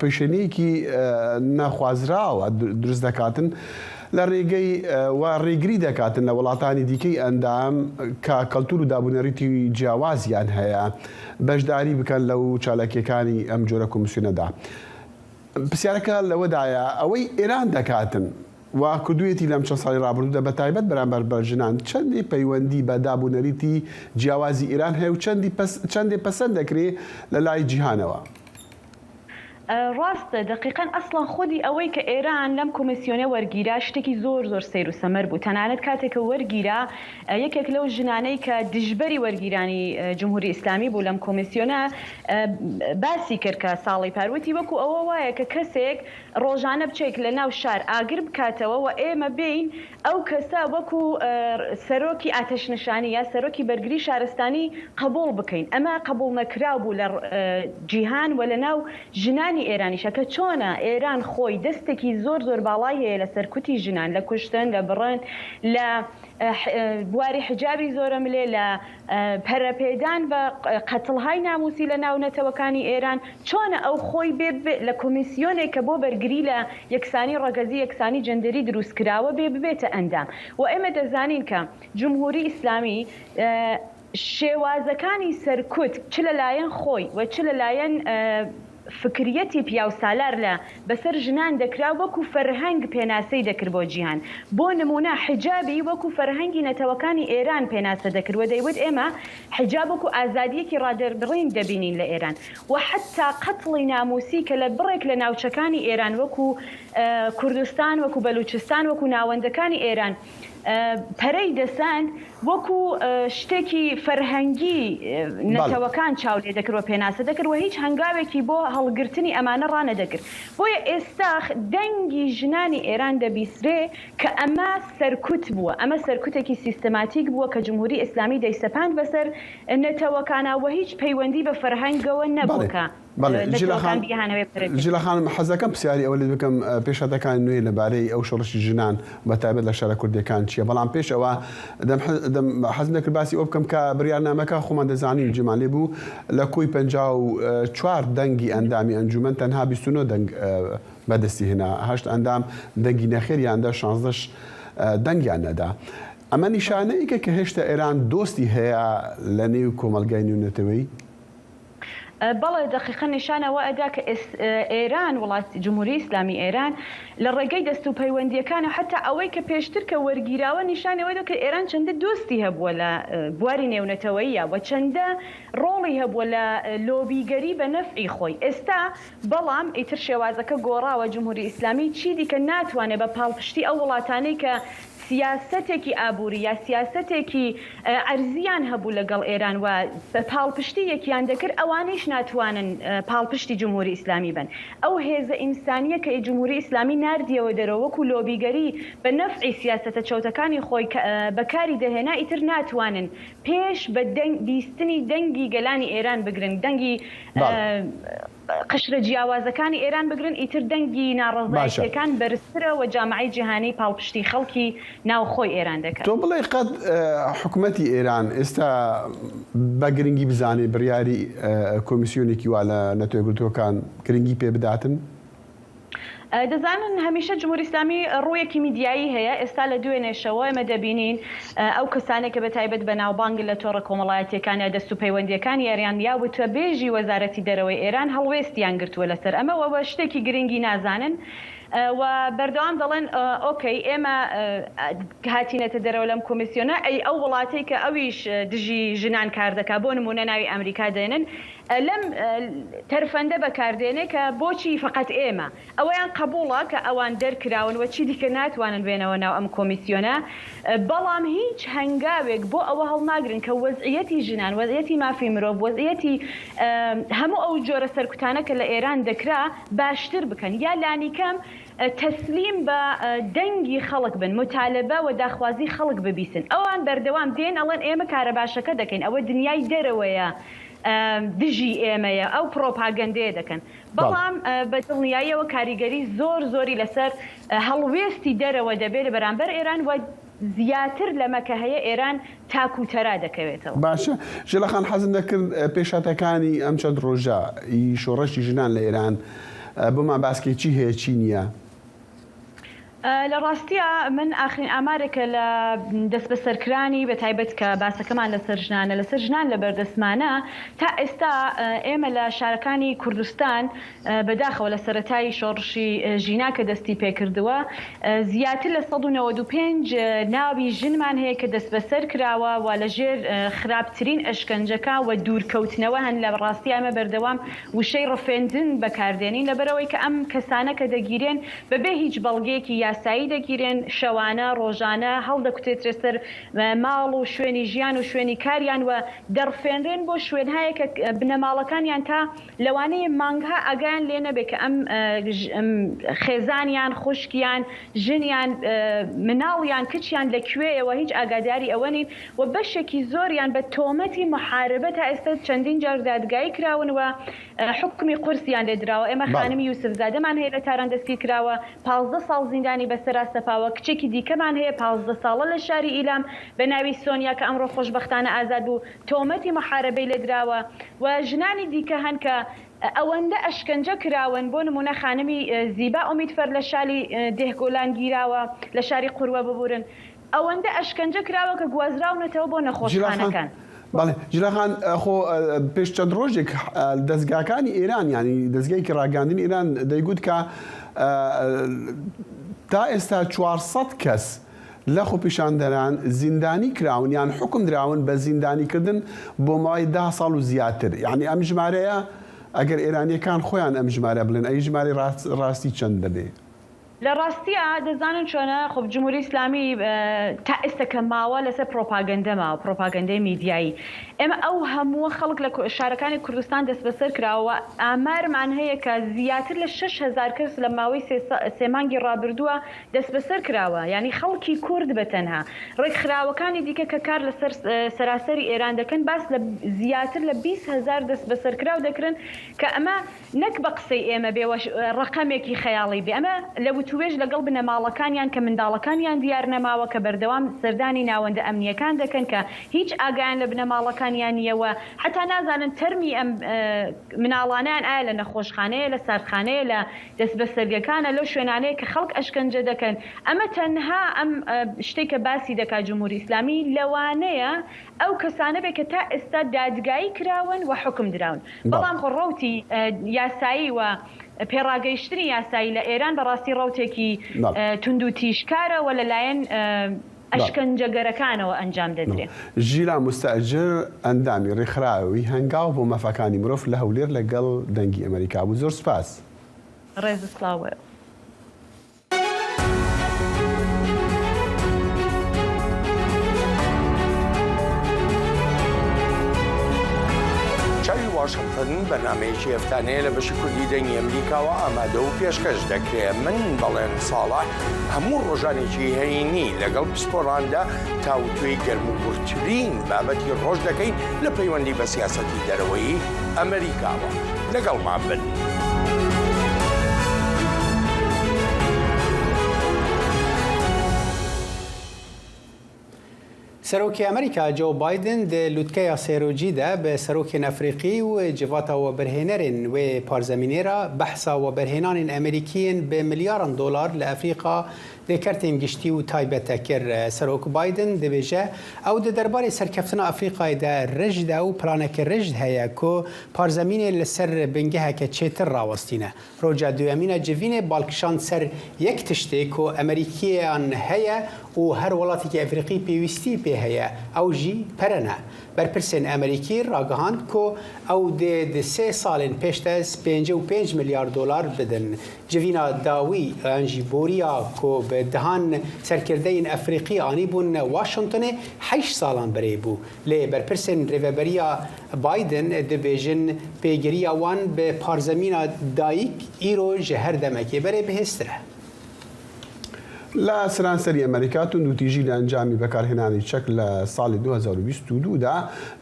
پێشێنەیەکی نەخوازراوە دروست دەکاتن لە ڕێگەی و ڕێگری دەکاتن لە وڵاتانی دیکەی ئەندام کە کەلتور و دابوونەریتی جیاوازیان هەیە بەشداری بکەن لەو چالاکیەکانی ئەم جۆرە کۆمیسیۆنەدا. پرسیارەکە لەوەدایە ئەوەی ئێران دەکاتن و کردوویەتی لەم چەند ساڵی ڕابردوودا بە تایبەت بەرامبەر بە ژنان چەندی پەیوەندی بە دابوونەریتی جیاوازی ئێران هەیە و چەندی پەسەند دەکرێت لە لای جیهانەوە. ڕاستە دقیقاً ئەسڵان خودی ئەوەی کە ئێران لەم کۆمیسیۆنە وەرگیرا شتێکی زۆر سیر و سەمەر بوو تەنانەت کاتێکە وەرگیرا یەکێک لەو ژنانەی کە دژبەری وەرگیرانی جمهوری ئیسلامی بوو لەم کۆمیسیۆنە باسی کرد کە ساڵی پاروتی وەکو ئەوە وایە کە کەسێک ڕۆژانە بچێک لە ناو شار ئاگر بکاتەوە و ئێمە بین ئەو کەسە وەکو سەرۆکی ئاتەشنشانی یا سەرۆکی بەرگری شارستانی قبول بکەین ئەمە قبول نەکرا بوو لە جیهان و لە ناو ژنانی ئێرانیشە کە چۆنە ئێران خۆی دەستێکی زۆر باڵای هەیە لە سەرکوتی ژنان لە کوشتن لە بڕن لە بواری حجابی زۆرە ملێ لە پەرەپێدان بە قەتڵهای ناموسی لە ناونەتەوەکانی ئێران چۆنە ئەو خۆی لە کۆمیسیۆنێک کە بۆ بەرگری لە یەکسانی ڕەگەزی یەکسانی جەندەری دروست کراوە ببێتە ئەندام و ئێمە دەزانین کە جمهوری ئیسلامی شێوازەکانی سەرکوت چ لەلایەن خۆی و چ لەلایەن فکریەتی پیا و سالار لە بەسەر ژنان دەکرا وەکو فەرهەنگ پێناسەی دەکرد بۆ جیهان بۆ نمونە حجابی وەکو فەرهەنگی نەتەوەکانی ئێران پێناسە دەکردوە دەیوت ئێمە حجاب وەکو ئازادیەکی ڕادەربڕین دەبینین لە ئێران و حتا قەتڵی ناموسی کە لە بڕێک لە ناوچەکانی ئێران وەکو کوردستان وەکو بەلوچستان وەکو ناوەندەکانی ئێران پەرەی دەساند وەکو شتێکی فەرهەنگی نەتەوەکان چاو لێ دەکردوە پێناسە دەکرد و هیچ هەنگاوێکی بۆ هەڵگرتنی ئەمانە ڕانەدەگرت بۆیە ئێستا دەنگی ژنانی ئێران دەبیسرێ کە ئەمە سەرکوت بووە ئەمە سەرکوتێکی سیستەماتیک بووە کە جمهوری ئیسلامی دەیسەپاند بەسەر نەتەوەکانەوە هیچ پەیوەندی بە فەرهەنگەوە نەبووکە. ژیلا خانم حەزەکەم پرسیاری ئەوە لێ بکەم پێشەتەکان نوێ لەبارەی ئەو شەڕشی ژنان بە تایبەت لە شارە کوردەکان چییە بەڵام پێش ئەوە حەزم دەکرد باسی ئەو بکەم کە بڕیارنامەکە خۆمان دەزانین جمان لێ بوو لە کۆی 54 دەنگی ئەندامی ئەنجومەن تەنها 29 دەنگ بەدەستی هێنا 8 ئەندام دەنگی نەخێریاندا 16 دەنگیان نەدا. ئەمە نیشانەیەکە کە هێشتا ئێران دۆستی هەیە لە نێو کۆمەلگای نێونەتەوەی بەڵێ دقیقا نیشانەوە ئەدا کە ئێران وڵات جمهوری ئیسلامی ئێران لە ڕێگەی دەست و پەیوەندیەکانە حتا ئەوەی کە پێشتر کە وەرگیراوە نیشانەوەی کە ئێران چەندە دۆستی هەبووە لە بواری نێونەتەوەیە و چەندە ڕۆڵی هەبووە لە لۆبیگەری بە نەفعی خۆی ئێستا بەڵام ئیتر شێوازەکە گۆڕاوە جمهوری ئیسلامی چی دیکە ناتوانێت بە پاڵپشتی ئەو وڵاتانەی کە سیاستێکی ئابووری یا سیاستێکی ئەرزیان هەبوو لەگەڵ ئێران و پاڵپشتی یەکیان دەکرد ئەوانەیش ناتوانن پاڵپشتی جمهوری ئیسلامی بن. ئەو هێزە ئینسانیە کە جمهوری ئیسلامی نردیەوە دەرەوە وەکو لۆبیگەری بە نەفعی سیاستە چەوتەکانی خۆی بەکاری دەهێنا ئیتر ناتوانن پێش بە بیستنی دەنگی گەلانی ئێران بگرن، دەنگی قشرە جیاوازەکانی ئێران بگرن، ئیتر دەنگی ناڕەزایەتیەکان بەرزترە و جامعەی جیهانی پاڵپشتی خەڵکی ناوخۆی ئێران دەکات. تۆ بڵێ قەت حکوومەتی ئێران ئێستا بە گرنگی بزانێ بڕیاری کۆمیسیۆنێکی وا لە نەتۆی گرتوەکان گرنگی پێ بداتن؟ دەزانن هەمیشە جمهوری ئیسلامی ڕوویەکی میدیایی هەیە. ئێستا لە دوێنێشەوە ئێمە دەبینین ئەو کەسانێکە بە تایبەت بە ناوبانگ لە تۆڕە کۆمەڵایەتیەکان یا دەست و پەیوەندیەکانی ئێران یا وتەبێژی وەزارەتی دەرەوەی ئێران هەڵوێستیان گرتووە لەسەر ئەمەوە بە شتێکی گرنگی نازانن و بەردەوام دەڵێن ئۆکەی ئێمە هاتینەتە دەرەوە لەم کۆمیسیۆنە ئەو وڵاتەی کە ئەویش دژی ژنان کار دەکات بۆ نمونە ناوی ئەمریکا دێنن لەم تەرفەندە بەکاردێنێ کە بۆچی فقط ئێمە ئەوەیان قبوڵە کە ئەوان دەرکراون و چی دیکە ناتوانن بێنەوە ناو ئەم کۆمیسیۆنە، بەڵام هیچ هەنگاوێک بۆ ئەوە هەڵناگرن کە وەزعیەتی ژنان، وەزعیەتی مافی مرۆڤ، وەزعیەتی هەموو ئەو جۆرە سەرکوتانە کە لە ئێران دەکرا باشتر بکەن یا لانیکەم تەسلیم بە دەنگی خەڵک بن، متالبە و داخوازی خەڵک ببیسن. ئەوان بەردەوام دێن ئەڵێن ئێمە کارە باشەکە دەکەین، ئەوە دنیای دەرەوەیە دژی ئێمەیە، ئەو پرۆپاگەندەیە دەکەن. بەڵام بە دڵنیاییەوە کاریگەری زۆری لەسەر هەڵوێستی دەرەوە دەبێت لە بەرامبەر ئێران و زیاتر لەمەکە هەیە ئێران تاکوتەرا دەکەوێتەوە. باشە ژێڵەخان حەزم دەکرد پێشاتەکانی ئەم چەند ڕۆژە شۆڕەشی ژنان لە ئێران بۆمان باسکێکی هەیە چی نییە؟ لە ڕاستیە من ئاخرین ئامارێکە لە دەست بە سەرکرانی بە تایبەت کە باسەکەمان لەسەر ژنانە لەسەر ژنان لە بەردەسمانە تا ئێستا ئێمە لە شارەکانی کوردستان بەداخەوە لە سەرەتای شۆڕشی ژینا کە دەستی پێکردووە زیاتر لە 195 ناوی ژنمان هەیە کە دەست بەسەر کراوە و لەژێر خراپترین ئەشکەنجەکە و دوورکەوتنەوە هەن. لە ڕاستی ئەمە بەردەوام وشەی ڕفێندن بەکاردێنین لەبەرەوەی کە ئەم کەسانە کە دەگیرێن بەبێ هیچ بەڵگەیەکی یاسایی دەگیرێن، شەوانە ڕۆژانە هەڵدەکوتێترێت سەر ماڵ و شوێنی ژیان و شوێنی کاریان و دەڕفێنرێن بۆ شوێنهایە کە بنەماڵەکانیان تا لەوانەیە مانگها ئەگەیان لێ نەبێت کە ئەم خێزانیان، خوشکیان، ژنیان، مناڵیان، کچیان لەکوێیەوە هیچ ئاگاداری ئەوە نین و بەشێکی زۆریان بە تۆمەتی محاربە تا ئێستا چەندین جار دادگایی کراون و حکمی قورسیان لێدراوە. ئێمە خانمی یوسفزادەمان هەیە لە تاران دەستی کراوە 15 ساڵ زیندانی بەسەرا سەپاوە، کچێکی دیکەمان هەیە 15 ساڵە لە شاری ئیلام بە ناوی سۆنیا کە ئەمڕۆ خۆشبەختانە ئازاد بوو، تۆمەتی محاربەی لێدراوە و ژنانی دیکە هەن کە ئەوەندە ئەشکەنجە کراون. بۆ نمونە خانمی زیبا ئومیدفەر لە شاری دێهگۆلان گیراوە لە شاری قوروە ببورن، ئەوەندە ئەشکەنجە کراوە کە گوازراونەتەوە بۆ نەخۆشخانەکان. بەڵێ ژیلاخان خۆ پێش چەند ڕۆژێک دەستگاکانی ئێران ینی دەستگای کڕاگەاندنی ئێران دەیگوت کە تا ئێستا 400 کەس لە خۆپیشاندەران زیندانی کراون یان حکم دراون بە زیندانیکردن بۆ ماوەی 10 ساڵ و زیاتر. یعنی ئەم ژمارەیە ئەگەر ئێرانیەکان خۆیان ئەم ژمارە بڵێن ئەی ژماری ڕاستی چەند دەبێ؟ لە ڕاستیە دەزانن چۆنە خۆ جمهوری ئیسلامی تا ئێستا کە ماوە لەسەر پرۆپاگەندە ماوە، پرۆپاگەندەی میدیایی. ئێمە ئەو هەموو خەڵک لە شارەکانی کوردستان دەست بەسەر کراوە. ئامارمان هەیە کە زیاتر لە 6,000 کەس لە ماوەی سێ مانگی ڕابردووە دەست بەسەر کراوە، ینی خەڵکی کورد بەتەنها. ڕێکخراوەکانی دیکە کە کار لەسەر سەراسەری ئێران دەکەن باس لە زیاتر لە 20,000 دەست بەسەر کراو دەکرن کە ئەمە نەک بە قسەی ئێمە بێوە ڕقەمێکی خەیاڵی بێ، ئەمە لە توێژ لەگەڵ بنەماڵەکانیان کە منداڵەکانیان دیار نەماوە کە بەردەوام سەردانی ناوەندە ئەمنیەکان دەکەن کە هیچ ئاگایان لە بنەماڵەکانیان نیەوە، حتا نازانن تەرمی ئەم مناڵانیان ئایا لە نەخۆشخانەیە، لە ساردخانەیە، لە دەست بەسەرگەکانە، لەو شوێنانەیە کە خەڵک ئەشکەنجە دەکەن. ئەمە تەنها ئەم شتێکە باسی دەکات جمهوری ئیسلامی لەوانەیە ئەو کەسانە بێ کە تا ئێستا دادگایی کراون و حکم دراون. بەڵام خۆ ڕەوتی یاسایی و پێڕاگەیشتنی یاسایی لە ئێران بەڕاستی ڕەوتێکی تونند و تیشکارەوە لەلایەن ئەشکەنجەگەرەکانەوە ئەنجام دەدرێت. ژیلا مستەئجر ئەندامی ڕێکخراوی هەنگاو بۆ مەفەکانی مرۆڤ لە هەولێر لەگەڵ دەنگی ئەمریکا بوو. زۆر سپاس. ڕێز سلااوە. واشنطن بەرنامەیەکی هەفتانەیە لە بەشی کوردی دەنگی ئەمریکاوە ئامادە و پێشکەش دەکرێت. من بەڵێن ساڵح هەموو ڕۆژانێکی هەینی لەگەڵ پسپۆراندا تاوتوێی گەرموگورترین بابەتی ڕۆژ دەکەین لە پەیوەندی بە سیاسەتی دەرەوەی ئەمریکاوە. لەگەڵمان بن. سەرۆکی ئەمریکا جۆ بایدن دە لوتکەیە سێرۆجیدا بە سەرۆکێن ئەفریقی و جڤاتەوە بەرهێنەرێن وێ پارزەمینێرە بەحساوە بەرهێنانên ئەمریکیên بە ملیارن دۆلار لە ئەفریقا دەکەرتێن گشتی و تایبەتە کرد. سەرۆک بایدن دەبێژە ئەو دە دەربارەی سەرکەفتنا ئەفریقایدا ڕژدا و پلانێکی ڕژد هەیە کۆ پارزەمینێ لەسەر بنگەهەکە چێتر ڕاوەستینە. ڕۆژە دوێمینە جڤینێ باڵکشان سەر یەک تشتێک کۆ ئەمریکیان هەیە و هەر وڵاتێکی ئەفریقی پێویستی پێ هەیە ئەو ژی پەرەنە. بەرپرسێن ئەمریکی ڕاگەهاند کۆ ئەو دێ 3 ساڵên پێشتەس 55 میلیارد دۆلار بدن. جڤینا داوی ئەنجی بۆریا کۆ بە دەهان سەرکردەین ئەفریقی ئانی بوون واشنگتنێ 8 ساڵان بەرێ بوو. لێ بەرپرسێن ڕێڤەبەریە بایدن دەبێژن پێگیریە وان بە پارزەمینە دایک ئیرۆ ژە هەر دەمەکێ بەرێ بەهێسترە. لە سەرانسەری ئەمریکا توندوتیژی لە ئەنجامی بەکارهێنانی چەک لە ساڵی 2022دا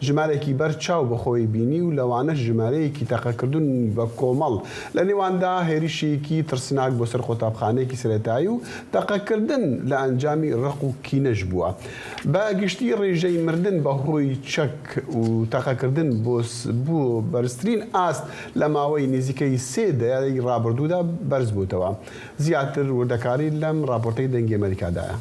ژمارێکی بەرچاو بەخۆی بینی و لەوانەش ژمارەیەکی تەقەکردن بە کۆمەڵ لە نێواندا هێریشێکی ترسناک بۆ سەر خۆتابخانەیەکی سەرەتایی و تەقەکردن لە ئەنجامی ڕق و کینەش بووە. بە گشتی ڕێژەی مردن بەهۆی چەک و تەقەکردن بوو بەرزترین ئاست لە ماوەی نزیکەی 3 دەیاری ڕابردوودا بەرز بووتەوە. زیاتر وردەکاری لەم راپۆرتەی دەنگی ئەمریکادایە.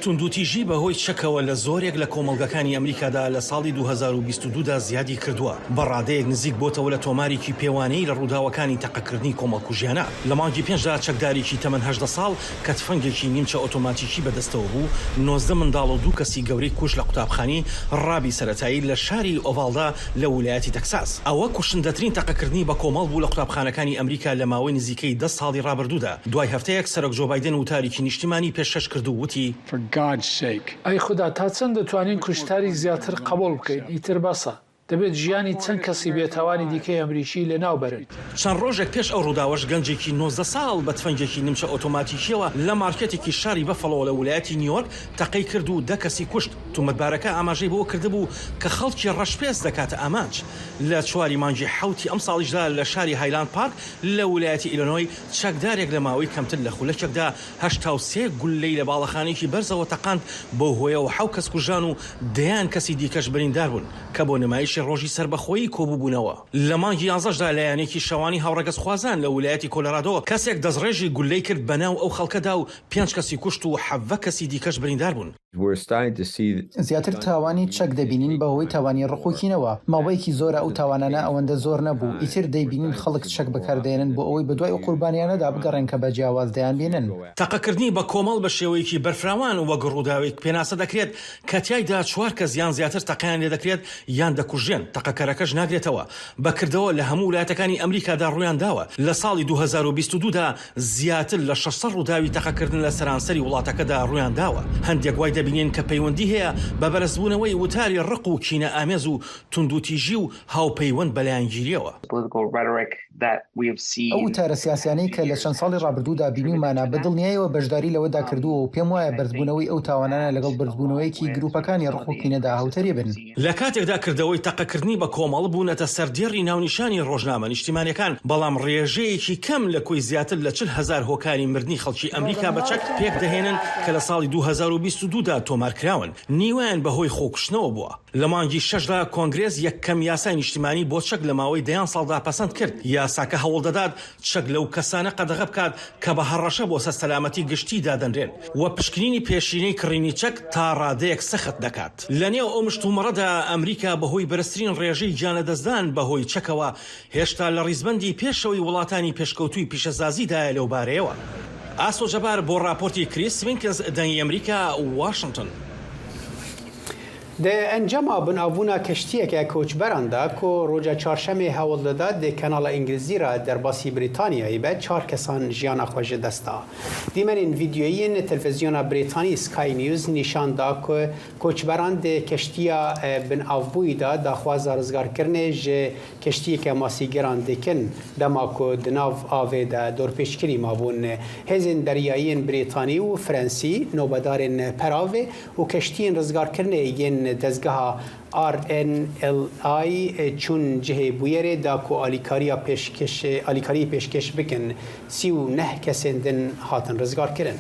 توندوتیژی بەهۆی چەکەوە لە زۆرێک لە کۆمەڵگەکانی ئەمریکادا لە ساڵی 2022دا زیادی کردووە. بەڕادەیەک نزیک بۆتەوە لە تۆمارێکی پێوانەی لە ڕووداوەکانی تەقەکردنی کۆمەڵکوژیانە. لە مانگی پێنجدا چەکدارێکی تەمەن 18 ساڵ کە تفەنگێکی نیمچە ئۆتۆماتیکی بەدەستەوە بوو 19 منداڵ و 2 کەسی گەورەی کوش لە قوتابخانی ڕابی سەرەتایی لە شاری ئۆڤالدا لە ویلایەتی تەکساس. ئەوە کوشندەترین تەقەکردنی بە کۆمەڵ بوو لە قوتابخانەکانی ئەمریکا لە ماوەی نزیکەی 10 ساڵی ڕابردوودا. دوای هەفتەیەک سەرۆک جۆ بایدن وتارێکی نیشتیمانی پێشکەش کرد و وتی ئەی خوددا تا چەند دەتوانین کوشتاری زیاتر قبول بکەین ئیتر بەسە دەبێت ژیانی چەند کەسی بێتاوانی دیکەی ئەمریکی لە ناو بەرن. چەند ڕۆژێک پێش ئەو ڕووداوەش گەنجێکی 19 ساڵ بە تفەنگێکی نیمچە ئۆتۆماتیکیەوە لە مارکێتێکی شاری بەفەڵەوە لە ویلایەتی نیویۆرک تەقەی کرد و 10 کەسی کوشت. تومەتبارەکە ئاماژەی بۆ کردبوو کە خەڵکی ڕەشپێز دەکاتە ئامانج. لە 4 مانگی 7 ئەم ساڵیشدا لە شاری هایلاند پارک لە ویلایەتی ئیلۆنۆی چەکدارێک لە ماوەی کەمتر لە خولەکێکدا 83 گولەی لە باڵەخانێکی بەرزەوە تەقاند بۆ هۆیەوە 7 کەس کوژان و 10 کەسی دیکەش بریندار بوون کە بۆ نمایشی ڕۆژی سربەخۆیی کۆبووبوونەوە. لە مانگی 11دا لایەنێکی شەوانی هاوڕەگەز خوازان لە ویلایەتی کۆلۆرادۆ کەسێک دەستڕێژی گولەی کرد بەناو ئەو خەڵکەدا و 5 کەسی کوشت و 7 کەسی دیکەش بریندار بوون. زیاتر تاوانی چەک دەبینین بەهۆی تاوانی ڕقوکینەوە. ماوەیەکی زۆرە ئەو تاوانانە ئەوەندە زۆر نەبوو. ئیتر دەیبینین خەڵک چەک بەکاردێنن بۆ ئەوەی بەدوای ئەو قوربانیانەدا بگەڕێن کە بە جیاواز دەیان بینن. تەقەکردنی بە کۆمەڵ بە شێوەیەکی بەرفراوان و وەک ڕووداوێک پێناسە دەکرێت کە تیایدا 4 کەس یان زیاتر تەقەیان لێ دەکرێت یان دەکوژێن. تەقەکەرەکەش ناگرێتەوە. بەکردەوە لە هەموو ویلایەتەکانی ئەمریکادا ڕوویان داوە. لە ساڵی 2022دا زیاتر لە 600 ڕووداوی تەقەکردن لە سەرانسەری وڵاتەکەدا ڕوویان داوە. هەندێک وای دەبینین کە پەیوەندی هەیە بە بەرزبوونەوەی وتاری ڕق و کینە ئامێز و توندوتیژی و هاوپەیوەند بەلایەنگیریەوە. ئەو وتارە سیاسیانەی کە لە چەند ساڵی ڕابردوودا بینیمانە بەدڵنیایەوە بەشداری لەوەدا کردووە و پێم وایە بەرزبوونەوەی ئەو تاوانانە لەگەڵ بەرزبوونەوەیکی گروپەکانی ڕق و کینەدا هاوتەری بن. لە کاتێکدا کردەوەی تەقەکردنی بە کۆمەڵ بوونەتە سەردێڕی ناونیشانی ڕۆژنامە نیشتیمانیەکان بەڵام ڕێژەیەکی کەم لە کۆی زیاتر لە 40,000 هۆکاری مردنی خەڵکی ئەمریکا بە چەک پێک دەهێنن کە لە ساڵی 2022دا تۆمارکراون. نیوان بەهۆی خۆکشتنەوە بووە. لە مانگی 6دا کۆنگرێز یەکەم یاسای نیشتیمانی بۆ چەک لە ماوەی 10 ساڵدا پەسەند کرد. یاساکە هەوڵ دەدات چەک لەو کەسانە قەدەغە بکات کە بە هەڕەشە بۆ سەلامەتی گشتی دادەنرێن و پشکنینی پێشینەی کڕینی چەک تا ڕادەیەک سەخت دەکات. لە نێو ئەو مشتومەڕەدا ئەمریکا بەهۆی بەرزترین ڕێژەی گیانەدەستدان بەهۆی چەکەوە هێشتا لە ڕیزبەندی پێشەوەی وڵاتانی پێشکەوتووی پیشەسازیدایە لەو بارەیەوە. ئاسۆ جەبار بۆ راپۆرتی کریس وینکز دەنگی ئەمریکا واشنگتن. ده انجام بنابونا کشتیه که کوچبران دا که روزا چهارشنبه هول داد ده کانال انگلیزی را در باسی بریتانیایی به 4 کسان جیان خوش دستا. دیمرین ویدیویی تلویزیون بریتانی سکای نیوز نشان دا که کوچبران ده کشتیا بنابوی دا دخواز رزگار کرنه جه کشتی که ماسیگران دکن دما که دناو آوه دا دورپیشکری مابون هزین دریایی بریتانی و فرانسی نوبدارین پراوه و کشتین رزگار کرنه ین دزگاه RNLI چون جه بویره دا کو آلیکاری پیشکش بکن 39 کسین دن هاتن رزگار کرن.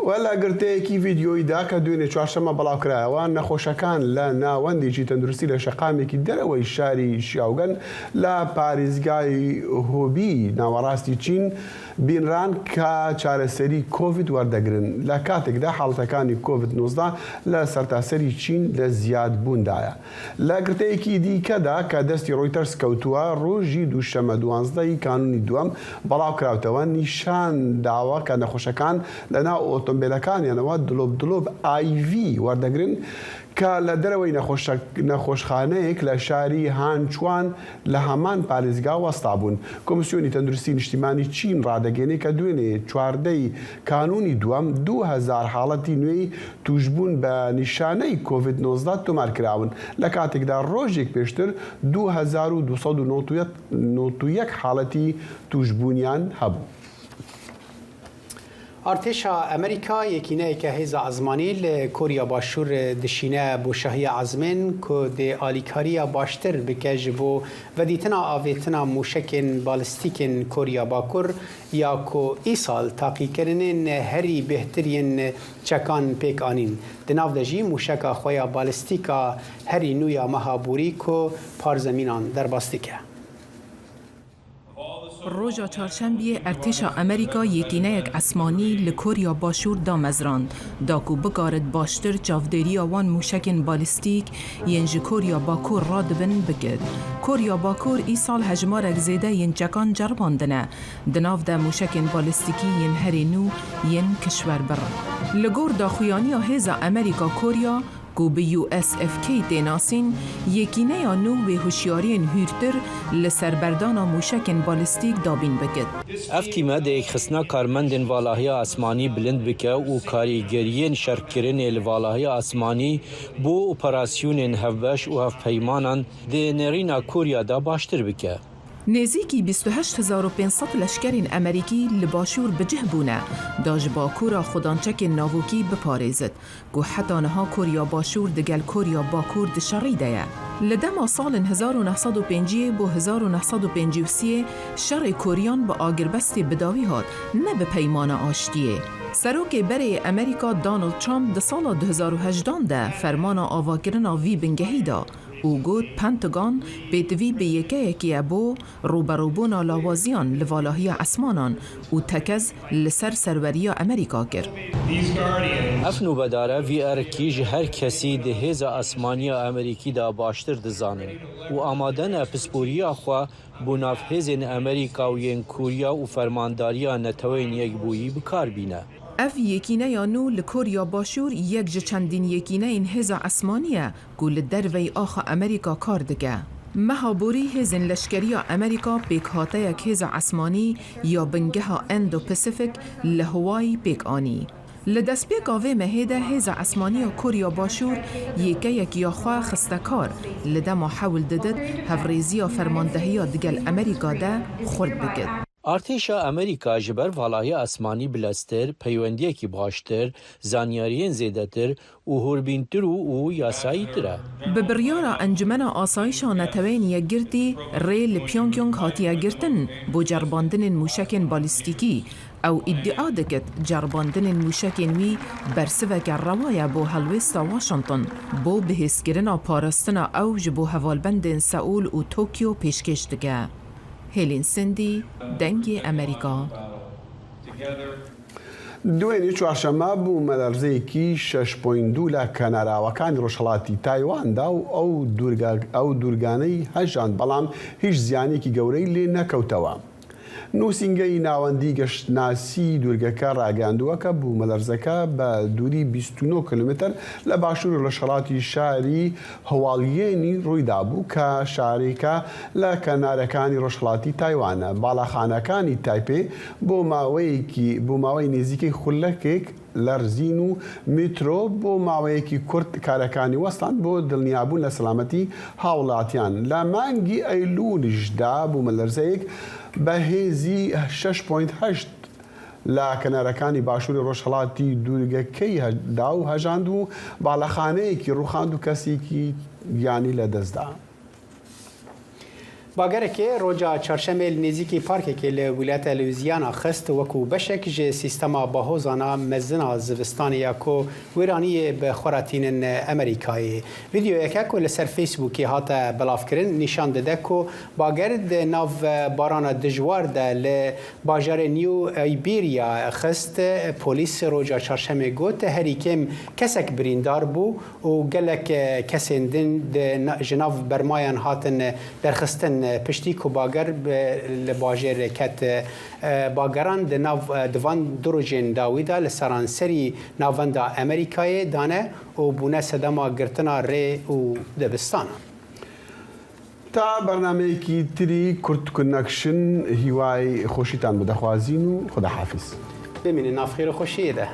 ولا گرتەیەکی ڤیددیۆیدا کە دوێنێ چوارشەمە بەڵاوکرایەوە نەخۆشەکان لە ناوەندێکی تەندروستی لە شەقامێکی دەرەوەی شاری شیاوگەن لە پارێزگای هۆبی ناوەڕاستی چین بینران کە چارەسەری کۆڤید وەردەگرن لە کاتێکدا حاڵەتەکانی کۆڤید 19 لە سەرتاسەری چین لە زیادبووندایە. لە گرتەیەکی دیکەدا کە دەستی ڕۆیتەرس کەوتووە ڕۆژی دووشەمە 12 کانونی دووەم بەڵاوکراوتەوە نیشان داوە کە نەخۆشەکان لەناو ئۆتۆمبیلەکانیانەوە دڵۆب IV وەردەگرن کە لە دەرەوەی نەخۆشخانەیەک لە شاری هانچوان لە هەمان پارێزگا وەستا بوون. کۆمسیۆنی تەندروستی نیشتیمانی چین ڕادەگەێنێ کە دوێنێ چواردەی کانونی دووەم 2000 حاڵەتی نوێی توشبوون بە نیشانەی کۆڤید 19 تۆمارکراون لە کاتێکدا ڕۆژێک پێشتر 2291 حاڵەتی توشبوونیان هەبوو. ارتشا امریکا یکینه که هیزا ازمانی لکوریا باشور دشینه بو شاهی عزمین که ده آلیکاریا باشتر بکج بو و دیتنا آویتنا موشکن بالستیکن کوریا باکور یا که ای سال تاقی کرنین هری بهترین چکان پیک آنین. دناو دجی موشکا خویا بالستیکا هری نویا مهابوری که پارزمینان در باستیکه. روژا چهارشنبه ارتش امریکا یکینه‌یک اسمانی لکوریا باشور دامزراند داکو بگارد باشتر چاودێری وان موشکن بالستیک ین ji کوریا باکور را دبن بکرد. کوریا باکور ای سال هجمارک زیده ین چکان جرباندنه دناو ده موشکن بالستیکی ین هری نو ین کشور بر. لگور داخویانی هیزا امریکا کوریا کو به USFK تناسین یکینه یا نو به هوشیارین هورتر لسربردان موشکن بالستیک دابین بکد. افتیمه ده یک خسنا کارمندن والاهی آسمانی بلند بکه و کاریگرین شرکرین الوالاهی آسمانی بو اپراسیون هفبش و هفپیمانان ده نرینا کوریا دا باشتر بکه. نزیکی 28500 لشکرین امریکی لباشور بجه بونه داج باکورا خودانچک ناوکی بپارێزد گو حتی نها کوریا باشور دگل کوریا باکور دشریده لدما سال 1950 بو 1953 شر کوریان با آگربست بداوی هات نه به پیمان آشتیه. سروک بره امریکا دانالد ترامپ ده سال 2018 ده فرمان آواگرنا وی بنگهی دا او گوت پنتگان بیتوی به یکی ابو روبروبونا لاوازیان لوالاهی اسمانان او تکز لسر سروریا امریکا کرد. افنو بداره وی ارکیج هر کسی ده هیز اسمانی امریکی دا باشتر دزانه و آمادن پسپوریا خوا بناف هیزن امریکا و ین کوریا و فرمانداریا نتوین یک بویی بکار بینه. اف یکینه یا نو لکوریا باشور یک چندین یکینه این هزا اسمانیه گول دروی آخا امریکا کار دگه. مهابوری هزن لشکری امریکا پیک هاته یک هزا اسمانی یا بنگه ها اندو پسیفیک لهوایی پیک آنی. لدست پیک آوه مهیده هزا اسمانی کوریا باشور یکی یک یاخوا خستکار لده ما حول ددد هفریزی فرماندهی دگل امریکا ده خورد بگد. ارتشا امریکا جبر والاهی اسمانی بلستر پیوندی کی باشتر زانیارین زیدتر و هوربینتر و یاسایی تره. به بریارا انجمن آسایش نتوین یگرتی ریل پیونگیونگ هاتیه گرتن بو جرباندن موشکن بالستیکی او ادعا دکت جرباندن موشکن وی برسوک روایه بو هلوستا واشنطن بو بهسگرنا پارستنا او جبو هوالبندن سئول و توکیو پیشکش دگه. هیلین سندی دنگی امریکا دوێنێ چوارشەممە بوو مەلەرزەیەکی 6.2 لە کەناراوەکانی ڕۆژهەڵاتی تایواندا و ئەو دوورگانەی هەژاند بەڵام هیچ زیانێکی گەورەی لێ نەکەوتەوە. نووسنگەی ناوەندی گەشتناسی دوورگەکە ڕاگەاندووە کە بوومەلەرزەکە بە دووری 29 کیلومتر لە باشوور ڕۆژهەڵاتی شاری هەواڵیێنی ڕوویدا بوو کە شارێکە لە کەنارەکانی ڕۆژهەڵاتی تایوانە. باڵاخانەکانی تایپێ بۆ ماوەی نێزیکەی خولەکێک لەرزین و میترۆ بۆ ماوەیەکی کورت کارەکانی وەستان بۆ دڵنیابوون لە سەلامەتی هاوڵاتیان. لە مانگی ئەیلولیشدا بوومەلەرزەیەک بە هێزی 6.8 لە کەنارەکانی باشووری ڕۆژهەڵاتی دوورگەکەی دا و هەژاند و باڵەخانەیەکی ڕووخاند و کەسێکی گیانی لەدەستدا. باگەرێکێ ڕۆژا چارشەمێ نێزیکی پارکێکێ لە ویلایەتە لویزیانا خست وەکو بەشێک ji سیستەما بەهۆزانە مەزنا زivistaniya ku wêraniyê bi xweratînin Amerîkayê. Vîdyoyeke ku li ser Facebookê hate belavkirin nîşan dide ku bager di nav barana dijwar de li bajarê New Iberia xist polîs roja çarşemê got herî kêm kesek birîndar bû û gelek kesên din ji nav bermayan hatin derxistin piştî ku bager li bajêrê ket bageran di nav divan du rojên dawî de li seranserî navenda Amerîkayê dane û bûne sedema girtina rê û dibistana. تا بەرنمەیەکی تری کورت نەکشن هیوای خۆشیتان بدەخوازین و خوداحافیز. ببینین نافخێر و خۆشیێ ده.